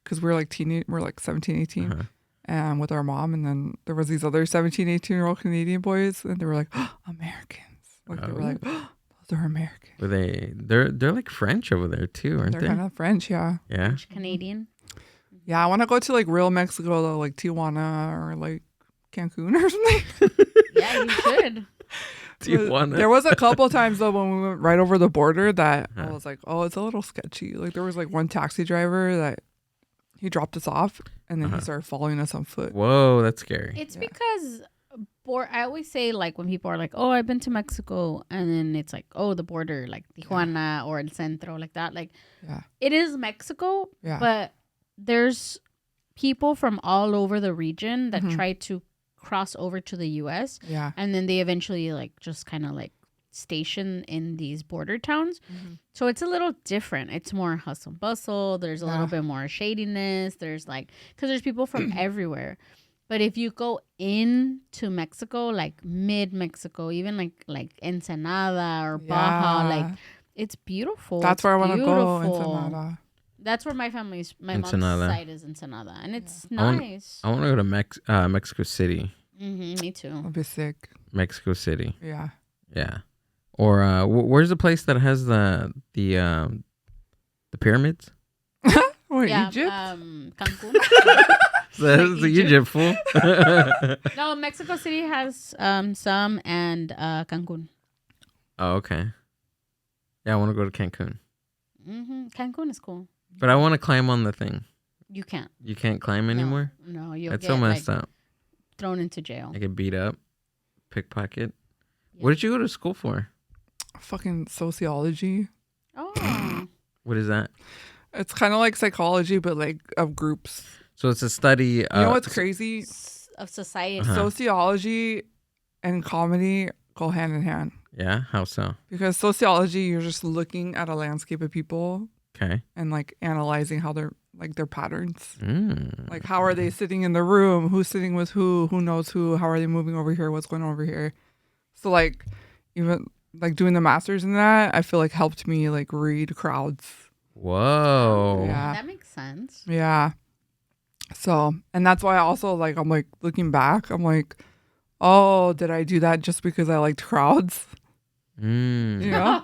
because we were we're 17, 18, and with our mom, and then there was these other 17, 18-year-old Canadian boys, and they were Americans. They were those are Americans. Were they? They're French over there too, aren't they? They're kind of French, yeah. Yeah. French Canadian. Yeah, I want to go to real Mexico though, Tijuana or Cancun or something. Yeah, you should. Tijuana. There was a couple times though when we went right over the border that I was oh, it's a little sketchy. There was one taxi driver that he dropped us off and then he started following us on foot. Whoa, that's scary. It's because I always say when people are oh, I've been to Mexico, and then it's oh, the border, Tijuana or El Centro, that. It is Mexico, but there's people from all over the region that try to cross over to the U.S. Yeah. And then they eventually just kind of station in these border towns. So it's a little different. It's more hustle bustle. There's a little bit more shadiness. There's because there's people from everywhere. But if you go into Mexico, mid Mexico, even like Ensenada or Baja, it's beautiful. That's where I want to go, Ensenada. That's where my mom's side is Ensenada, and it's nice. I want to go to Mexico City. Me too. That'd be sick. Mexico City. Yeah. Yeah. Or where's the place that has the pyramids? Egypt? Cancun. That's the Egypt fool. No, Mexico City has some, and Cancun. Oh, okay. Yeah, I want to go to Cancun. Cancun is cool. But I want to climb on the thing. You can't. You can't climb anymore? No, you'll That's get so messed up. Thrown into jail. I get beat up, pickpocket. Yeah. What did you go to school for? Fucking sociology. Oh. What is that? It's kind of like psychology, but of groups. So it's a study. You know what's crazy? Of society. Sociology and comedy go hand in hand. Yeah? How so? Because sociology, you're just looking at a landscape of people. Okay. And analyzing how they're their patterns. How are they sitting in the room? Who's sitting with who? Who knows who? How are they moving over here? What's going on over here? So even doing the masters in that, I feel helped me read crowds. Whoa. Yeah. That makes sense. Yeah. So, and that's why I also I'm looking back, I'm oh, did I do that just because I liked crowds? You know?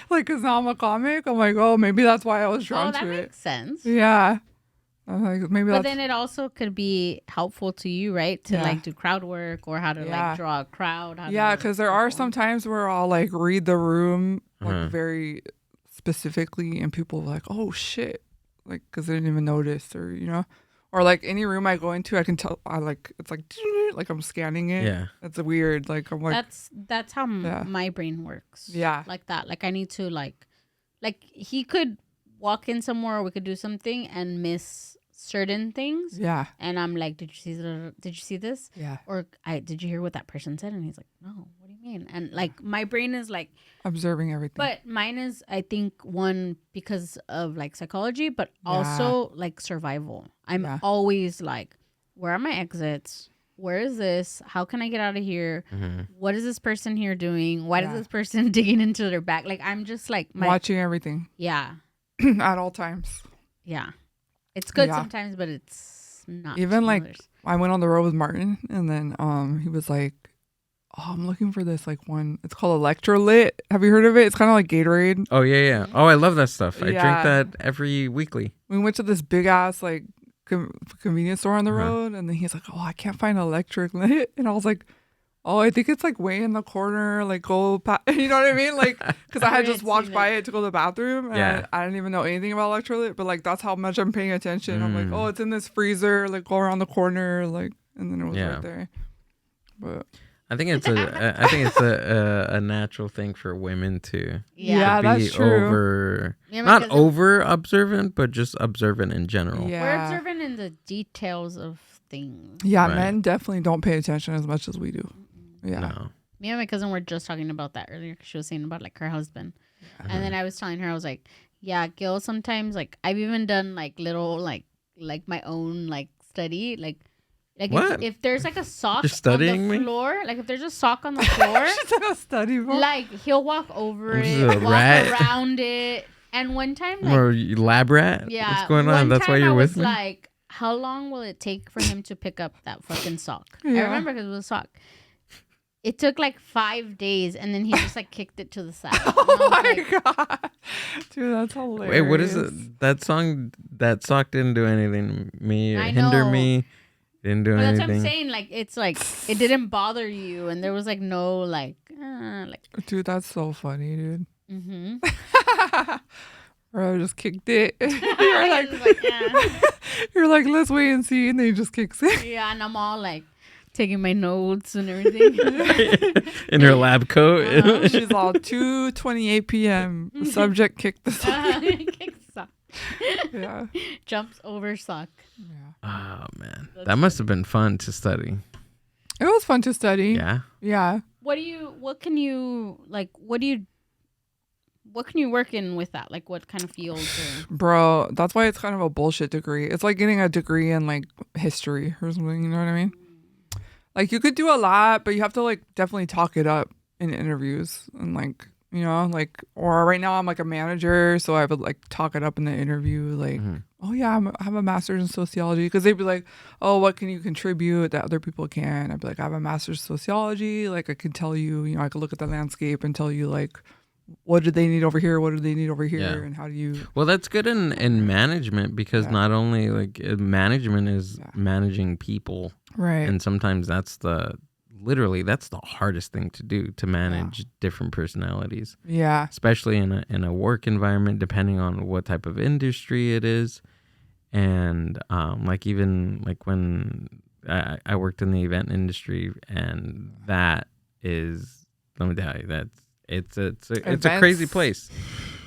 Because now I'm a comic, I'm oh, maybe that's why I was drawn to it. That makes sense. Yeah. I'm maybe but then it also could be helpful to you, right? To do crowd work or how to draw a crowd. Because there are some times where I'll read the room very specifically and people are oh shit, because they didn't even notice, or or any room I go into, I can tell it's I'm scanning it. Yeah, that's weird. I'm that's how my brain works. Yeah, like that. I need to like he could walk in somewhere, or we could do something and miss certain things. Yeah, and I'm did you see this? Yeah, or did you hear what that person said? And he's like, no. What do you brain. And like my brain is like observing everything. But mine is, I think, one because of like psychology, but also like survival. I'm always like, where are my exits? Where is this? How can I get out of here? Mm-hmm. What is this person here doing? Why is this person digging into their back? Like, I'm just like watching everything. Yeah. At all times. Yeah. It's good sometimes, but it's not. Even like I went on the road with Martin, and then he was like, "Oh, I'm looking for this like one. It's called Electrolyte. Have you heard of it? It's kind of like Gatorade." Oh yeah. Oh, I love that stuff. I drink that every weekly. We went to this big ass like convenience store on the road, and then he's like, "Oh, I can't find Electrolyte," and I was like, "Oh, I think it's like way in the corner. Like go, you know what I mean? Like because I had just walked by it to go to the bathroom, and I didn't even know anything about Electrolyte, but like that's how much I'm paying attention. I'm like, oh, it's in this freezer. Like go around the corner, like, and then it was right there. But I think it's a natural thing for women to be that's true. Not over observant, but just observant in general. Yeah. We're observant in the details of things. Yeah, men definitely don't pay attention as much as we do. Yeah. No. Me and my cousin were just talking about that earlier. She was saying about like her husband, and then I was telling her, I was like, yeah, Gil, sometimes like I've even done like little like my own like study like if there's like a sock on the floor, like if there's a sock on the floor, she's like a study book. Like he'll walk over it, walk around it, and one time like, or lab rat. Yeah, what's going on? That's why you're with me. Like, how long will it take for him to pick up that fucking sock? I remember because it was a sock. It took like 5 days, and then he just like kicked it to the side. Oh my god, dude, that's hilarious. Wait, what is it? That sock didn't do anything to me. It hindered me. Didn't do anything. That's what I'm saying. Like it's like it didn't bother you, and there was like no like. Dude, that's so funny, dude. Mm-hmm. Or I just kicked it. You're like, let's wait and see, and then he just kicks it. Yeah, and I'm all like taking my notes and everything. In her lab coat. She's all 2:28 p.m. Subject kicked the sock. Kicked the sock. Yeah. Jumps over sock. Yeah. Oh man, that must have been fun to study. It was fun to study. Yeah. Yeah. What can you work in with that? Like what kind of fields? Bro, that's why it's kind of a bullshit degree. It's like getting a degree in like history or something, you know what I mean? Like you could do a lot, but you have to like definitely talk it up in interviews and like, you know, like, or right now I'm like a manager, so I would like talk it up in the interview, like, oh yeah, I have a master's in sociology, because they'd be like, oh, what can you contribute that other people can? I'd be like, I have a master's in sociology, like I can tell you, you know, I could look at the landscape and tell you like, what do they need over here? What do they need over here? And how do you? Well, that's good in management, because not only like management is managing people, right? And sometimes that's the hardest thing to do, to manage different personalities. Yeah, especially in a work environment, depending on what type of industry it is, and like even like when I worked in the event industry, and that is, let me tell you, that's. It's a crazy place.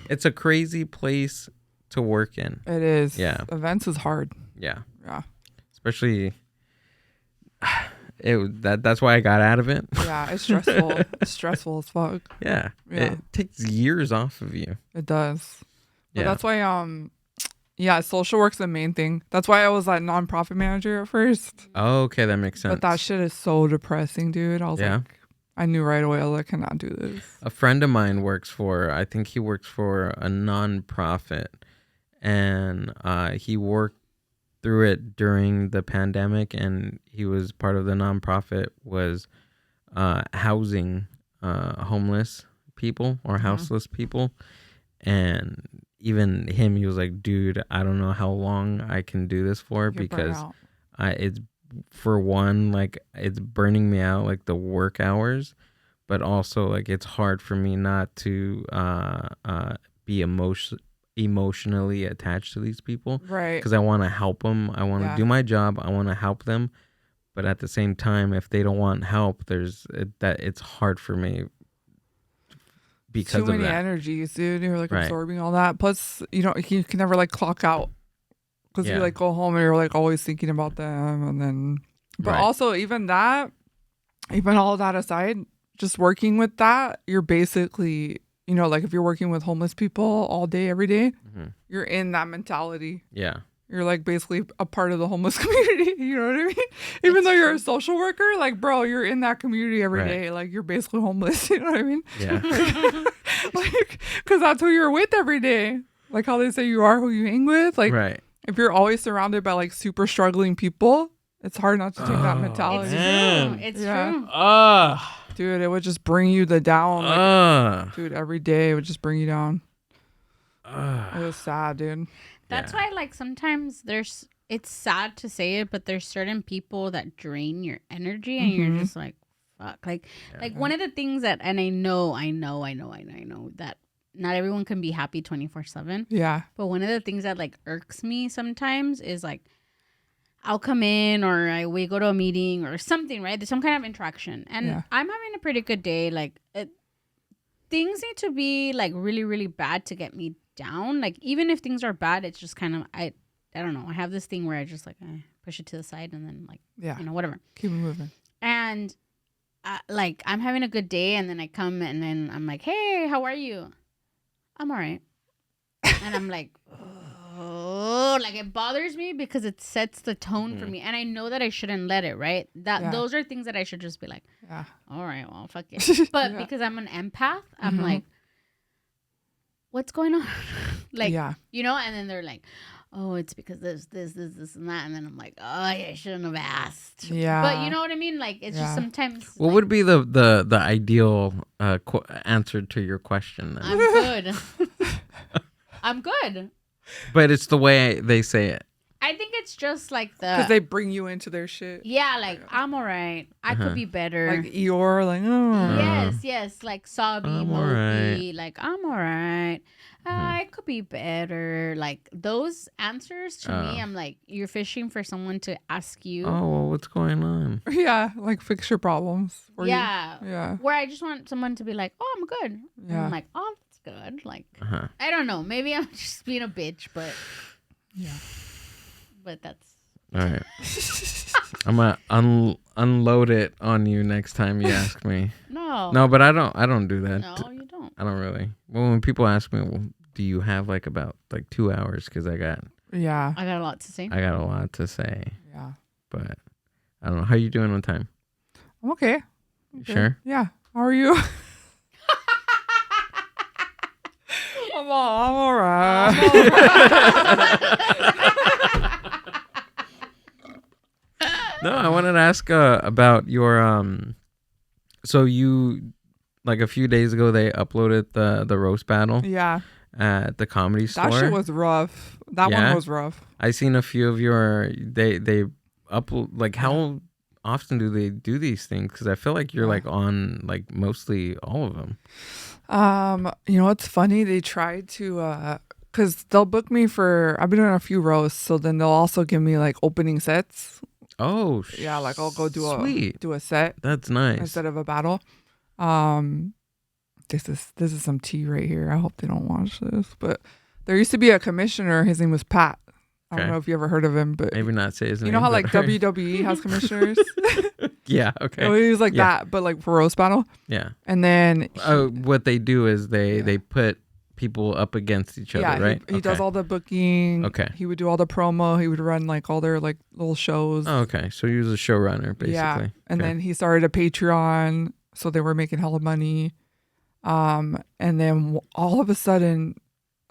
It's a crazy place to work in. It is. Yeah. Events is hard. Yeah. Yeah. Especially that's why I got out of it. Yeah, it's stressful. It's stressful as fuck. Yeah. It takes years off of you. It does. But that's why social work's the main thing. That's why I was like nonprofit manager at first. Oh, okay, that makes sense. But that shit is so depressing, dude. I was like, I knew right away, I cannot do this. A friend of mine works for a nonprofit, and he worked through it during the pandemic, and he was part of the nonprofit was housing homeless people or houseless people. And even him, he was like, dude, I don't know how long I can do this for, because it's, for one, like it's burning me out, like the work hours, but also like it's hard for me not to be emotionally attached to these people, right? Because I want to help them, I want to do my job, I want to help them, but at the same time, if they don't want help, it's hard for me because of that. Too many energies, dude. You're like absorbing all that. Plus, you can never like clock out. Because you like go home and you're like always thinking about them, and then, but also even all that aside, just working with that, you're basically, you know, like if you're working with homeless people all day, every day, you're in that mentality. Yeah. You're like basically a part of the homeless community. You know what I mean? Even though you're a social worker, like, bro, you're in that community every day. Like, you're basically homeless. You know what I mean? Yeah. Like, because that's who you're with every day. Like how they say you are who you hang with. Like, if you're always surrounded by like super struggling people, it's hard not to take that mentality. It's true. Dude, it would just bring you down. Like, dude, every day it would just bring you down. It was sad, dude. That's why, like, sometimes it's sad to say it, but there's certain people that drain your energy and you're just like, fuck. Like one of the things that, and I know that not everyone can be happy 24/7. Yeah. But one of the things that like irks me sometimes is like, I'll come in or we go to a meeting or something, right? There's some kind of interaction. And I'm having a pretty good day. Like, things need to be like really, really bad to get me down. Like, even if things are bad, it's just kind of, I don't know. I have this thing where I just like push it to the side and then like, you know, whatever. Keep it moving. And like, I'm having a good day and then I come and then I'm like, hey, how are you? I'm all right. And I'm like, oh, like it bothers me because it sets the tone for me. And I know that I shouldn't let it, right? Those are things that I should just be like, all right, well, fuck it. But because I'm an empath, I'm like, what's going on? Like, you know, and then they're like, oh, it's because this, and that. And then I'm like, oh, I shouldn't have asked. Yeah. But you know what I mean? Like, it's just sometimes. What like, would be the ideal answer to your question then? I'm good. I'm good. But it's the way they say it. I think it's just like because they bring you into their shit. Yeah, like I'm all right. I could be better. Like Eeyore, like oh. Yes, like Sobby, Moby, like I'm all right. I could be better. Like those answers to me, I'm like, you're fishing for someone to ask you. Oh, well, what's going on? Yeah, like fix your problems. Yeah. Where I just want someone to be like, oh, I'm good. Yeah. And I'm like, oh, that's good. Like I don't know. Maybe I'm just being a bitch, but but that's all right. I'm gonna unload it on you next time you ask me. No, but I don't do that. No, you don't. I don't really. Well, when people ask me, well, do you have like about like 2 hours? Because I got a lot to say. Yeah, but I don't know. How you doing on time? I'm okay. Sure. Yeah. How are you? I'm all right. No, I wanted to ask about your so you like a few days ago they uploaded the roast battle. Yeah. At the Comedy Store. That shit was rough. That one was rough. I seen a few of your they upload like how often do they do these things? Because I feel like you're like on like mostly all of them. You know what's funny? They tried to because they'll book me for I've been doing a few roasts, so then they'll also give me like opening sets. Oh, yeah, like I'll go do a set. That's nice instead of a battle. This is some tea right here. I hope they don't watch this, but there used to be a commissioner. His name was Pat. I don't know if you ever heard of him, but maybe not say his name. You know how like WWE has commissioners? Yeah, okay. So he was like that, but like for roast battle. Yeah. And then what they do is they put people up against each other, right? He does all the booking. Okay. He would do all the promo. He would run like all their like little shows. Oh, okay. So he was a showrunner basically. Yeah. And then he started a Patreon, so they were making hella money. And then all of a sudden,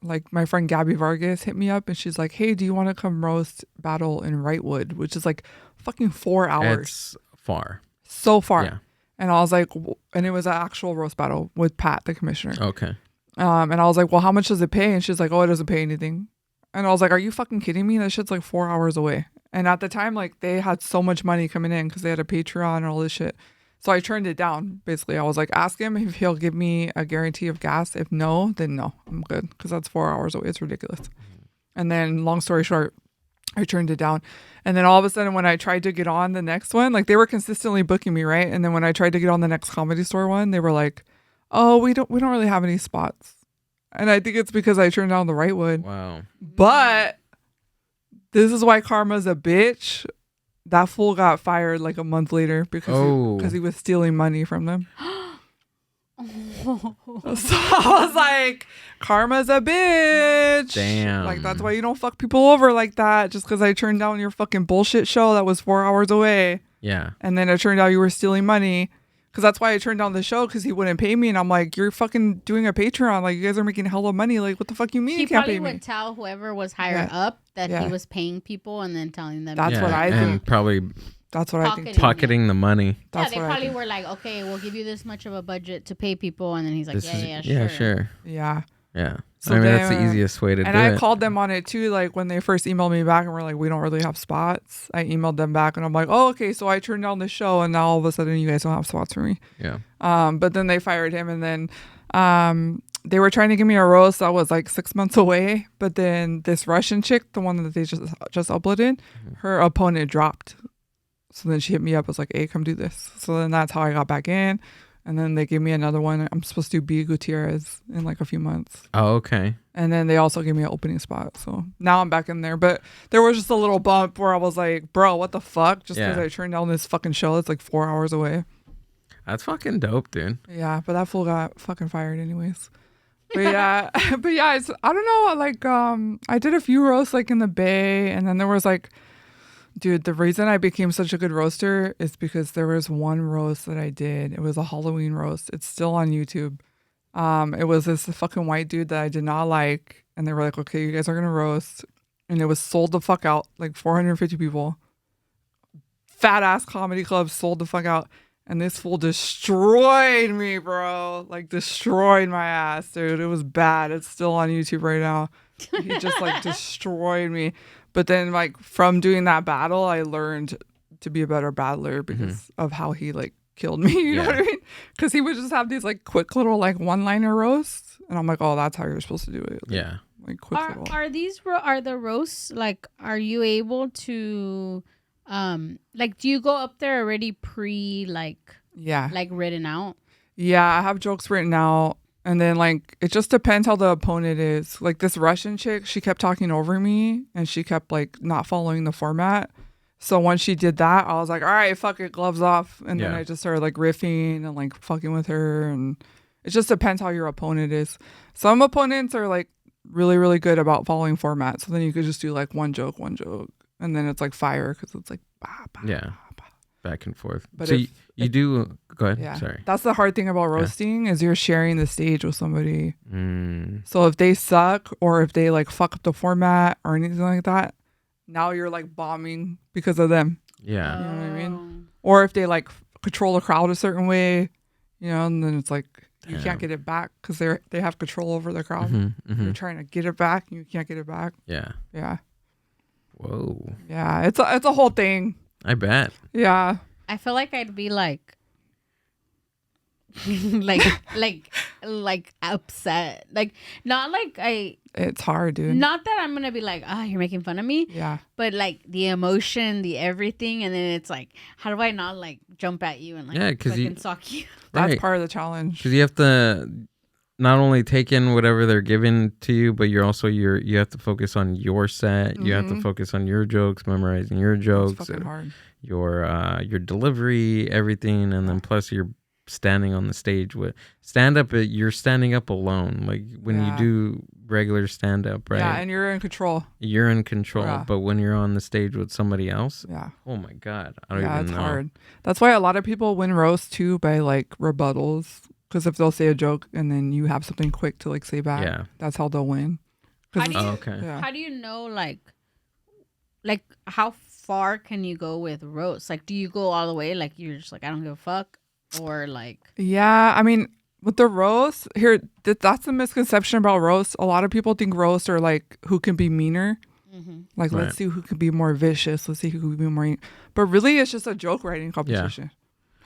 like my friend Gabby Vargas hit me up and she's like, hey, do you want to come roast battle in Wrightwood, which is like fucking 4 hours. It's far. So far. Yeah. And I was like, and it was an actual roast battle with Pat, the commissioner. Okay. And I was like, well, how much does it pay? And she's like, oh, it doesn't pay anything. And I was like, are you fucking kidding me? That shit's like 4 hours away. And at the time, like they had so much money coming in because they had a Patreon and all this shit. So I turned it down. Basically, I was like, ask him if he'll give me a guarantee of gas. If no, then no, I'm good. Because that's 4 hours away. It's ridiculous. And then long story short, I turned it down. And then all of a sudden when I tried to get on the next one, like they were consistently booking me, right? And then when I tried to get on the next Comedy Store one, they were like, oh, we don't really have any spots. And I think it's because I turned down the Wrightwood. Wow. But this is why karma's a bitch. That fool got fired like a month later because he was stealing money from them. So I was like, karma's a bitch. Damn. Like, that's why you don't fuck people over like that. Just because I turned down your fucking bullshit show that was 4 hours away. Yeah. And then it turned out you were stealing money. Because that's why I turned down the show, because he wouldn't pay me. And I'm like, you're fucking doing a Patreon. Like, you guys are making hella money. Like, what the fuck you mean you can't pay me? He probably would tell whoever was higher up that he was paying people and then telling them. That's what I think. And probably that's what I think. Pocketing the money. That's they probably were like, okay, we'll give you this much of a budget to pay people. And then he's like, sure. Yeah. Yeah. So I mean, that's the easiest way to do it. And I called them on it too, like when they first emailed me back and were like, we don't really have spots. I emailed them back and I'm like, oh, okay. So I turned down the show and now all of a sudden you guys don't have spots for me. Yeah. But then they fired him and then they were trying to give me a roast that was like 6 months away. But then this Russian chick, the one that they just uploaded, her opponent dropped. So then she hit me up, was like, hey, come do this. So then that's how I got back in. And then they gave me another one. I'm supposed to do B. Gutierrez in like a few months. Oh, okay. And then they also gave me an opening spot. So now I'm back in there. But there was just a little bump where I was like, bro, what the fuck? Just because I turned down this fucking show that's like 4 hours away. That's fucking dope, dude. Yeah, but that fool got fucking fired anyways. But yeah, it's, I don't know. Like, I did a few roasts like in the Bay. And then there was like, dude, the reason I became such a good roaster is because there was one roast that I did. It was a Halloween roast. It's still on YouTube. It was this fucking white dude that I did not like. And they were like, okay, you guys are going to roast. And it was sold the fuck out. Like 450 people. Fat ass comedy club sold the fuck out. And this fool destroyed me, bro. Like destroyed my ass, dude. It was bad. It's still on YouTube right now. He just like destroyed me. But then, like, from doing that battle, I learned to be a better battler because of how he, like, killed me. You know what I mean? Because he would just have these, like, quick little, like, one-liner roasts. And I'm like, oh, that's how you're supposed to do it. Like, yeah. Like, quick little. Are the roasts, like, are you able to, like, do you go up there already like, written out? Yeah, I have jokes written out. And then, like, it just depends how the opponent is. Like, this Russian chick, she kept talking over me. And she kept, like, not following the format. So once she did that, I was like, all right, fuck it, gloves off. And then I just started, like, riffing and, like, fucking with her. And it just depends how your opponent is. Some opponents are, like, really, really good about following format. So then you could just do, like, one joke. And then it's, like, fire because it's, like, bah, bah, bah, bah. Back and forth. But so you do go ahead. Yeah. Sorry. That's the hard thing about roasting is you're sharing the stage with somebody. So if they suck or if they like fuck up the format or anything like that, now you're like bombing because of them. Yeah. You know what I mean? Or if they like control the crowd a certain way, you know, and then it's like you can't get it back because they have control over the crowd. You're trying to get it back and you can't get it back. Yeah. Yeah. Whoa. Yeah. It's a whole thing. I bet. Yeah. I feel like I'd be like like upset. Like not like it's hard, dude. Not that I'm gonna be like, you're making fun of me. Yeah. But like the emotion, the everything, and then it's like, how do I not like jump at you and like fucking sock you? That's part of the challenge. Because you have to not only take in whatever they're giving to you, but you're also you have to focus on your set. You have to focus on your jokes, memorizing your jokes, fucking hard. Your delivery, everything, and then plus you're standing on the stage with stand up. You're standing up alone, like when you do regular stand up, right? Yeah, and you're in control. You're in control, but when you're on the stage with somebody else, oh my god, I don't even know. It's hard. That's why a lot of people win roast too by like rebuttals. Because if they'll say a joke and then you have something quick to like say back, that's how they'll win. How do you know like how far can you go with roast? Like, do you go all the way? Like you're just like, I don't give a fuck, or like? Yeah, I mean, with the roast here, that's the misconception about roast. A lot of people think roast are like who can be meaner. Like let's see who can be more vicious. Let's see who can be more. But really, it's just a joke writing competition. Yeah.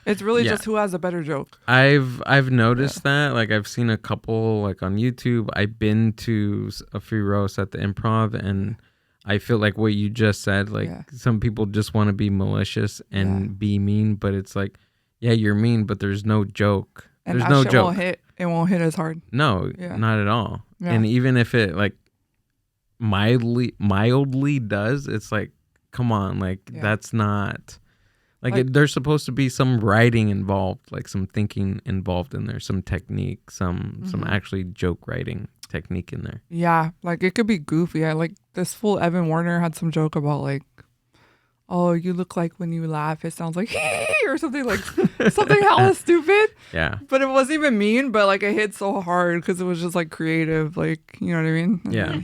It's really just who has a better joke. I've noticed that. Like I've seen a couple like on YouTube. I've been to a few roasts at the Improv, and I feel like what you just said. Like some people just want to be malicious and be mean, but it's like, yeah, you're mean, but there's no joke. And there's no joke. It won't hit as hard. No, not at all. Yeah. And even if it like mildly does, it's like, come on, like that's not. There's supposed to be some writing involved, like some thinking involved in there, some technique, some actually joke writing technique in there. Yeah, like it could be goofy. This fool Evan Warner had some joke about like, oh, you look like when you laugh, it sounds like or something like something hella stupid. Yeah. But it wasn't even mean, but like it hit so hard because it was just like creative, like, you know what I mean? And yeah. He,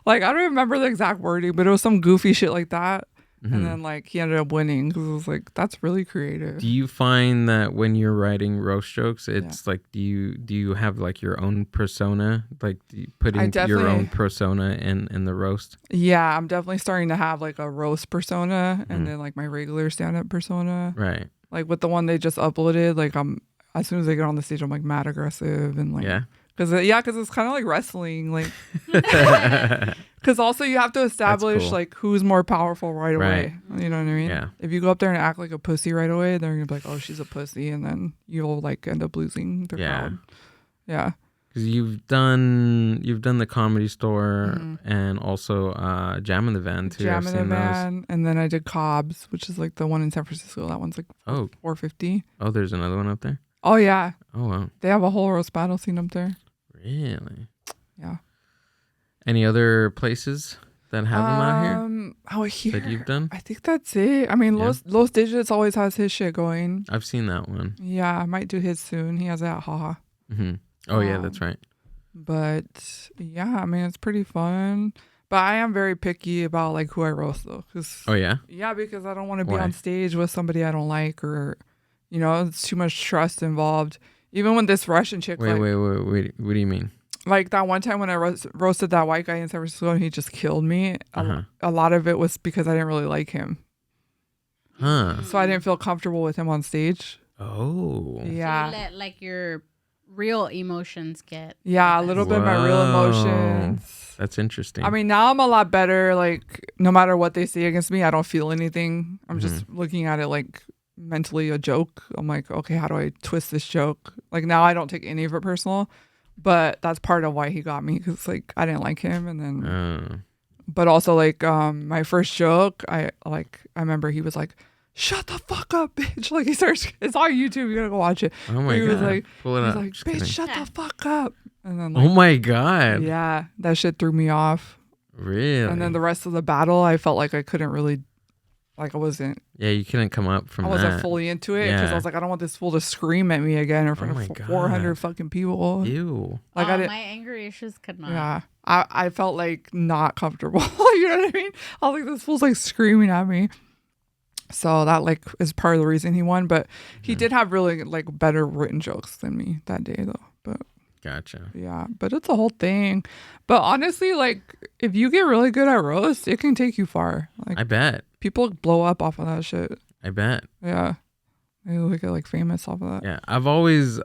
like I don't remember the exact wording, but it was some goofy shit like that. And then like he ended up winning because it was like, that's really creative. Do you find that when you're writing roast jokes, it's like, do you have like your own persona, like putting your own persona in the roast? Yeah, I'm definitely starting to have like a roast persona and then like my regular stand-up persona. Right. Like with the one they just uploaded, like as soon as they get on the stage, I'm like mad aggressive and like because it's kind of like wrestling, like because also you have to establish like who's more powerful right away. You know what I mean? Yeah. If you go up there and act like a pussy right away, they're gonna be like, oh, she's a pussy, and then you'll like end up losing the crowd. Yeah. Because you've done the Comedy Store and also Jam in the Van too. Jam in the Van, and then I did Cobb's, which is like the one in San Francisco. That one's like $4.50. Oh, there's another one up there. Oh yeah. Oh wow. They have a whole roast battle scene up there. Really? Yeah. Any other places that have them out here? Oh, here that you've done? I think that's it. I mean, Los Digits always has his shit going. I've seen that one. Yeah, I might do his soon. He has that haha. Oh yeah, that's right. But yeah, I mean, it's pretty fun. But I am very picky about like who I roast though, because because I don't want to be on stage with somebody I don't like, or you know, it's too much trust involved. Even when this Russian chick, wait, what do you mean? Like that one time when I roasted that white guy in San Francisco and he just killed me. A lot of it was because I didn't really like him. So I didn't feel comfortable with him on stage. Oh. Yeah. So you let like your real emotions get. Yeah, a little bit of my real emotions. That's interesting. I mean, now I'm a lot better. Like no matter what they say against me, I don't feel anything. I'm just looking at it like mentally a joke. I'm like, okay, how do I twist this joke? Like now I don't take any of it personal. But that's part of why he got me, because like I didn't like him, and then but also like my first joke, I remember he was like, shut the fuck up, bitch. Like he starts, it's on YouTube, you gotta go watch it. Oh my god. Was like, pull it up. Like, just bitch, kidding. shut the fuck up. And then like, oh my god. Yeah, that shit threw me off. Really? And then the rest of the battle, I felt like I couldn't really, like I wasn't. Yeah, you couldn't come up from that. I wasn't fully into it because I was like, I don't want this fool to scream at me again in front of 400 fucking people. Ew. Like my anger issues could not. Yeah, I felt like not comfortable. You know what I mean? I was like, this fool's like screaming at me. So that like is part of the reason he won. But he did have really like better written jokes than me that day though. But gotcha. Yeah, but it's a whole thing. But honestly, like if you get really good at roast, it can take you far. Like I bet. People blow up off of that shit. I bet. Yeah. They look at like famous off of that. Yeah, I've always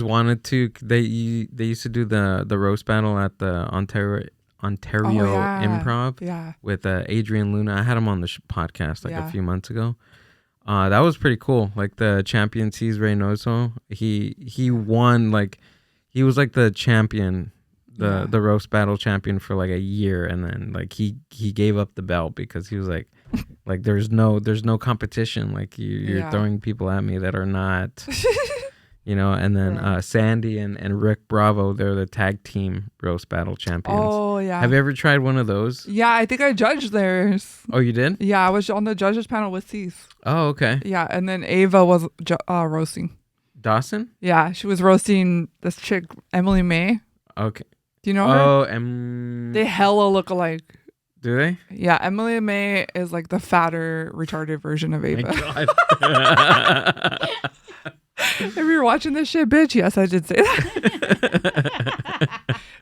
wanted to. They used to do the roast battle at the Ontario Improv with Adrian Luna. I had him on the podcast like a few months ago. That was pretty cool. Like the champion C's Reynoso, he won, like he was like the champion, the roast battle champion for like a year, and then like he gave up the belt because he was like there's no competition. Like you're throwing people at me that are not you know. And then Sandy and Rick Bravo, they're the tag team roast battle champions. Oh yeah. Have you ever tried one of those? Yeah, I think I judged theirs. Oh, you did? Yeah, I was on the judges panel with Cease. Oh, okay. Yeah, and then Ava was roasting. Dawson? Yeah, she was roasting this chick, Emily May. Okay. Do you know her? Oh, they hella look alike. Do they? Yeah, Emily May is like the fatter, retarded version of Ava. My God. If you're watching this shit, bitch, yes, I did say that.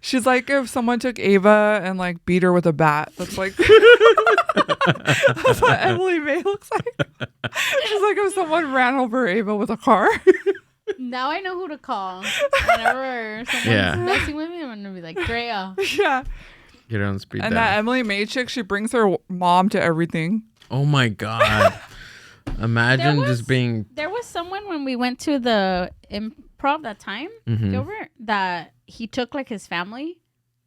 She's like if someone took Ava and like beat her with a bat. That's like that's what Emily May looks like. She's like if someone ran over Ava with a car. Now I know who to call. Whenever someone's messing with me, I'm gonna be like, Drea. Yeah. Get on speed and dial. That Emily May chick, she brings her mom to everything. Oh my God. Imagine just being. There was someone when we went to the improv that time, Gilbert, that he took like his family.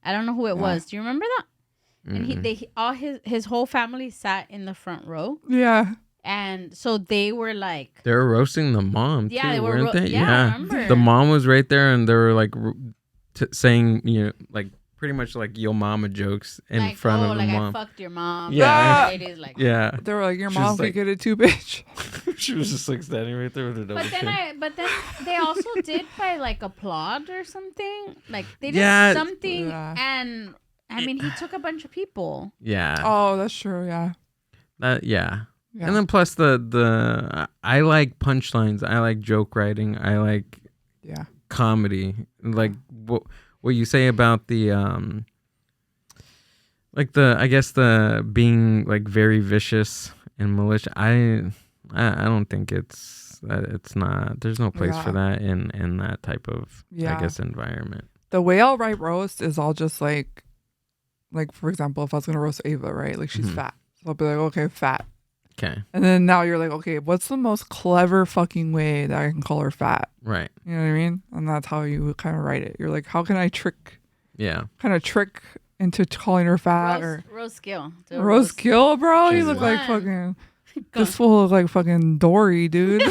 I don't know who it was. Do you remember that? And his whole family sat in the front row. Yeah. And so they were like... They were roasting the mom, too, weren't they? Yeah, I remember. The mom was right there, and they were, like, saying, you know, like, pretty much, like, yo mama jokes in front of the mom. I fucked your mom. Yeah. Like, yeah. They were like, your mom could get it too, bitch. She was just, like, standing right there with her double chin. But then they also did by, like, applaud or something. Like, they did something, and... I mean, he took a bunch of people. Yeah. Oh, that's true. Yeah. Yeah. And then plus the I like punchlines. I like joke writing. I like comedy. Like what you say about the like I guess the being like very vicious and malicious. I don't think it's not. There's no place for that in that type of I guess environment. The way I'll write roast is I'll just like for example, if I was gonna roast Ava, right? Like she's fat, so I'll be like, okay, fat. Okay. And then now you're like, okay, what's the most clever fucking way that I can call her fat? Right. You know what I mean? And that's how you kind of write it. You're like, how can I trick? Yeah. Kind of trick into calling her fat roast skill. Roast skill, bro. You look like fucking. This fool look like fucking Dory, dude.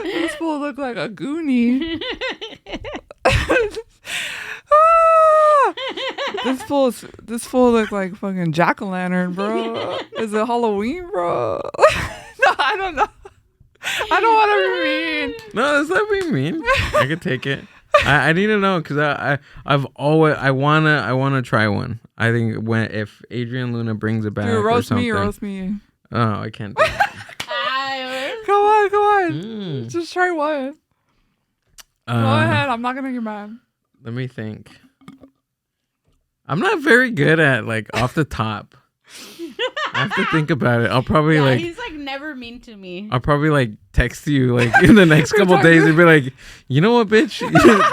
This fool look like a Goonie. This fool look like fucking jack-o'-lantern, bro. Is it Halloween, bro? No, I don't know. I don't want to be mean. No, that's not being mean. I could take it. I need to know because I've always I wanna try one. I think if Adrian Luna brings it back, dude, roast or something. me, roast me. Oh, I can't do it. Come on. Just try one. Go ahead. I'm not gonna get mad. Let me think. I'm not very good at like off the top. I have to think about it. I'll probably he's like never mean to me. I'll probably like text you like in the next couple days and be like, you know what, bitch?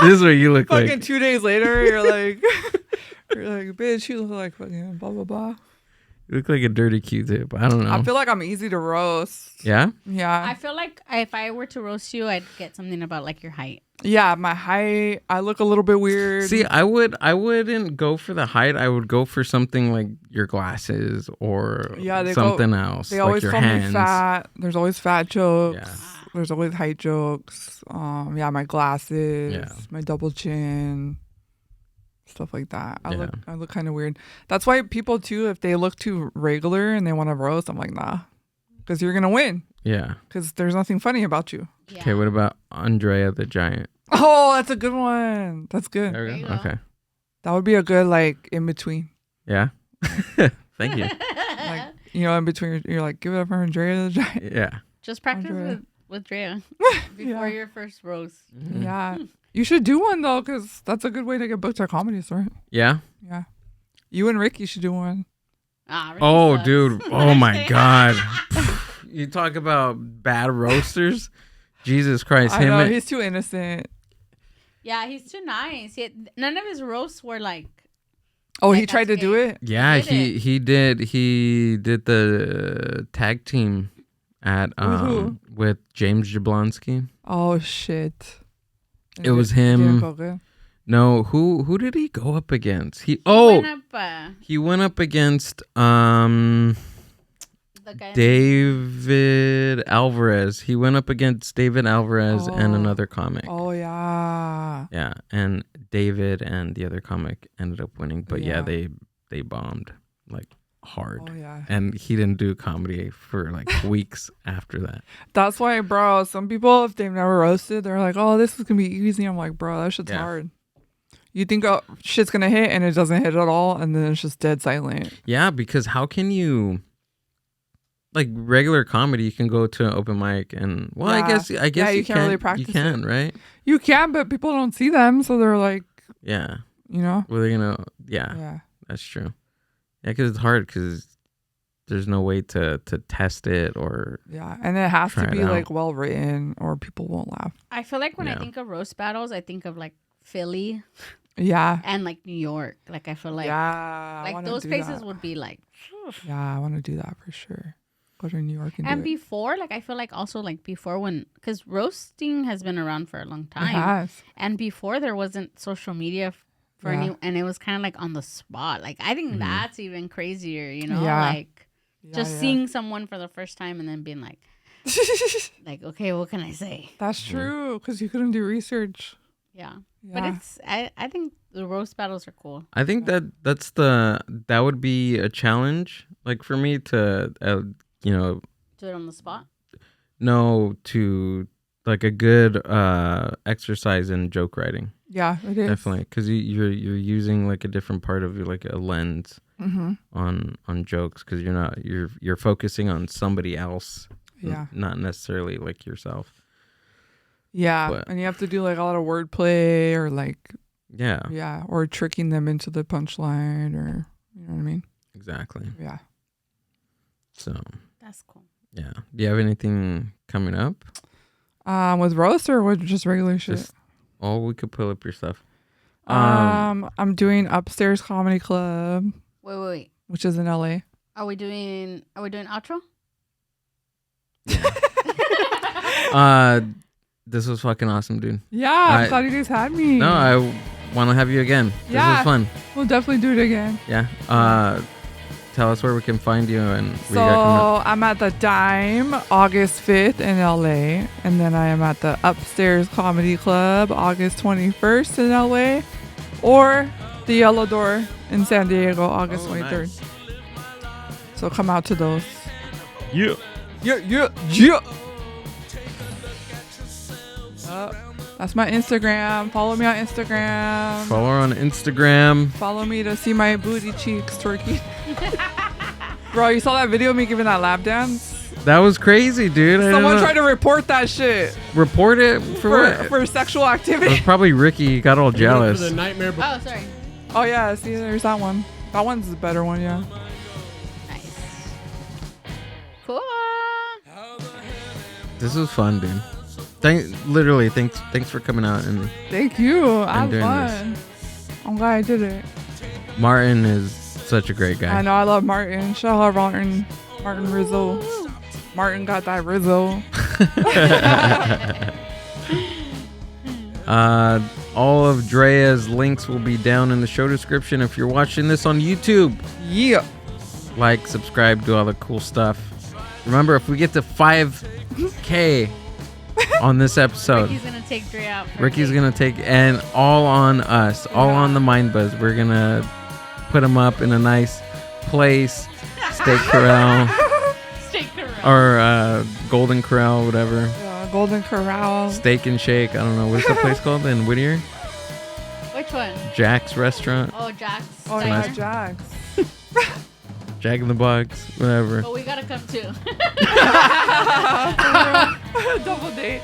This is what you look like. Fucking 2 days later, you're like, bitch, you look like fucking blah blah blah. You look like a dirty Q-tip. I don't know. I feel like I'm easy to roast. Yeah? Yeah. I feel like if I were to roast you, I'd get something about like your height. Yeah, my height. I look a little bit weird. See, I wouldn't go for the height. I would go for something like your glasses or something else. They like always your call hands. me fat. There's always fat jokes. Yeah. There's always height jokes. My glasses. My double chin. Stuff like that. I look kind of weird. That's why people too, if they look too regular and they want to roast, I'm like, nah, because you're gonna win. Yeah. Because there's nothing funny about you. Yeah. Okay, what about Andrea the Giant? Oh, that's a good one. That's good. There we go. Okay. That would be a good like in between. Yeah. Thank you. Like, you know, in between, you're like, give it up for Andrea the Giant. Yeah. Just practice with Drea before your first roast. Mm-hmm. Yeah. You should do one though, because that's a good way to get booked at Comedy Store. Yeah. Yeah. You and Ricky should do one. Oh, dude. Oh my God. You talk about bad roasters. Jesus Christ. I know, he's too innocent. Yeah, he's too nice. None of his roasts were like. Oh, he tried to do it? Yeah, he did. He did the tag team at with James Jablonski. Oh shit. It was him. No, who did he go up against? He went up against David Alvarez. He went up against David Alvarez and another comic. Oh yeah. Yeah, and David and the other comic ended up winning, but they bombed like hard. Oh yeah. And he didn't do comedy for like weeks after that. That's why, bro, some people, if they've never roasted, they're like, oh, this is gonna be easy. I'm like, bro, that shit's hard. You think shit's gonna hit and it doesn't hit at all, and then it's just dead silent. Yeah, because how can you, like regular comedy, you can go to an open mic and I guess you can't really practice. You can, right? You can, but people don't see them, so they're like, yeah, you know, well, they're gonna, yeah, that's true. Yeah, because it's hard because there's no way to test it or and it has to be like well written or people won't laugh. I feel like when I think of roast battles, I think of like Philly. Yeah. And like New York. Like I feel like like those places would be like yeah, I want to do that for sure. Go to New York and do before, like I feel like also like before because roasting has been around for a long time. It has. And before there wasn't social media and it was kind of like on the spot. Like I think that's even crazier, Yeah. like just seeing someone for the first time and then being like, okay, what can I say? That's true, because you couldn't do research. Yeah. But I think the roast battles are cool. I think that would be a challenge, like for me to, Do it on the spot? no, to like a good exercise in joke writing. Yeah, it is. Definitely, because you're using like a different part of like a lens on jokes, because you're focusing on somebody else, not necessarily like yourself. Yeah, But, and you have to do like a lot of wordplay or like or tricking them into the punchline, or you know what I mean. Exactly. Yeah. So that's cool. Yeah. Do you have anything coming up? With roast or with just regular shit? We could pull up your stuff. I'm doing Upstairs Comedy Club. Wait. Which is in LA. Are we doing outro? This was fucking awesome, dude. Yeah, I'm glad you guys had me. No, I want to have you again. This was fun. We'll definitely do it again. Yeah. Tell us where we can find you and what you So got coming up. I'm at the Dime August 5th in LA, and then I am at the Upstairs Comedy Club August 21st in LA, or the Yellow Door in San Diego August 23rd. Nice. So come out to those. Yeah. That's my Instagram. Follow me on Instagram. Follow her on Instagram. Follow me to see my booty cheeks twerking. Bro, you saw that video of me giving that lap dance? That was crazy, dude. Someone tried to report that shit. Report it for what? For sexual activity. It was probably Ricky. He got all jealous. For the nightmare. Oh, sorry. Oh, yeah. See, there's that one. That one's the better one, yeah. Nice. Cool. This was fun, dude. Thanks for coming out and thank you. I had doing fun. I'm glad I did it. Martin is such a great guy. I know, I love Martin. Shout out Martin Rizzo. Martin got that Rizzo. All of Drea's links will be down in the show description if you're watching this on YouTube. Yeah. Like, subscribe, do all the cool stuff. Remember, if we get to 5K on this episode, Ricky's gonna take Drea out. Ricky's gonna take, and all on us, all on the Mind Buzz. We're gonna put him up in a nice place, Steak Corral, or Golden Corral, whatever. Yeah, Golden Corral. Steak and Shake. I don't know, what's the place called in Whittier? Which one? Jack's Restaurant. Oh, Jack's. Oh yeah, Jack's. Jack in the Box, whatever. Oh, we gotta come too. Double date.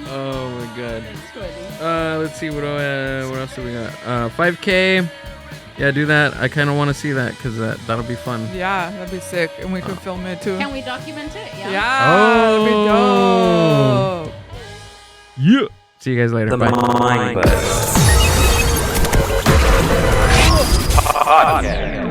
Oh my god. Let's see what else do we got? 5K. Yeah, do that. I kind of want to see that because that'll be fun. Yeah, that'd be sick, and we could film it too. Can we document it? Yeah. That'd be dope. Yeah. See you guys later. Bye. Podcast.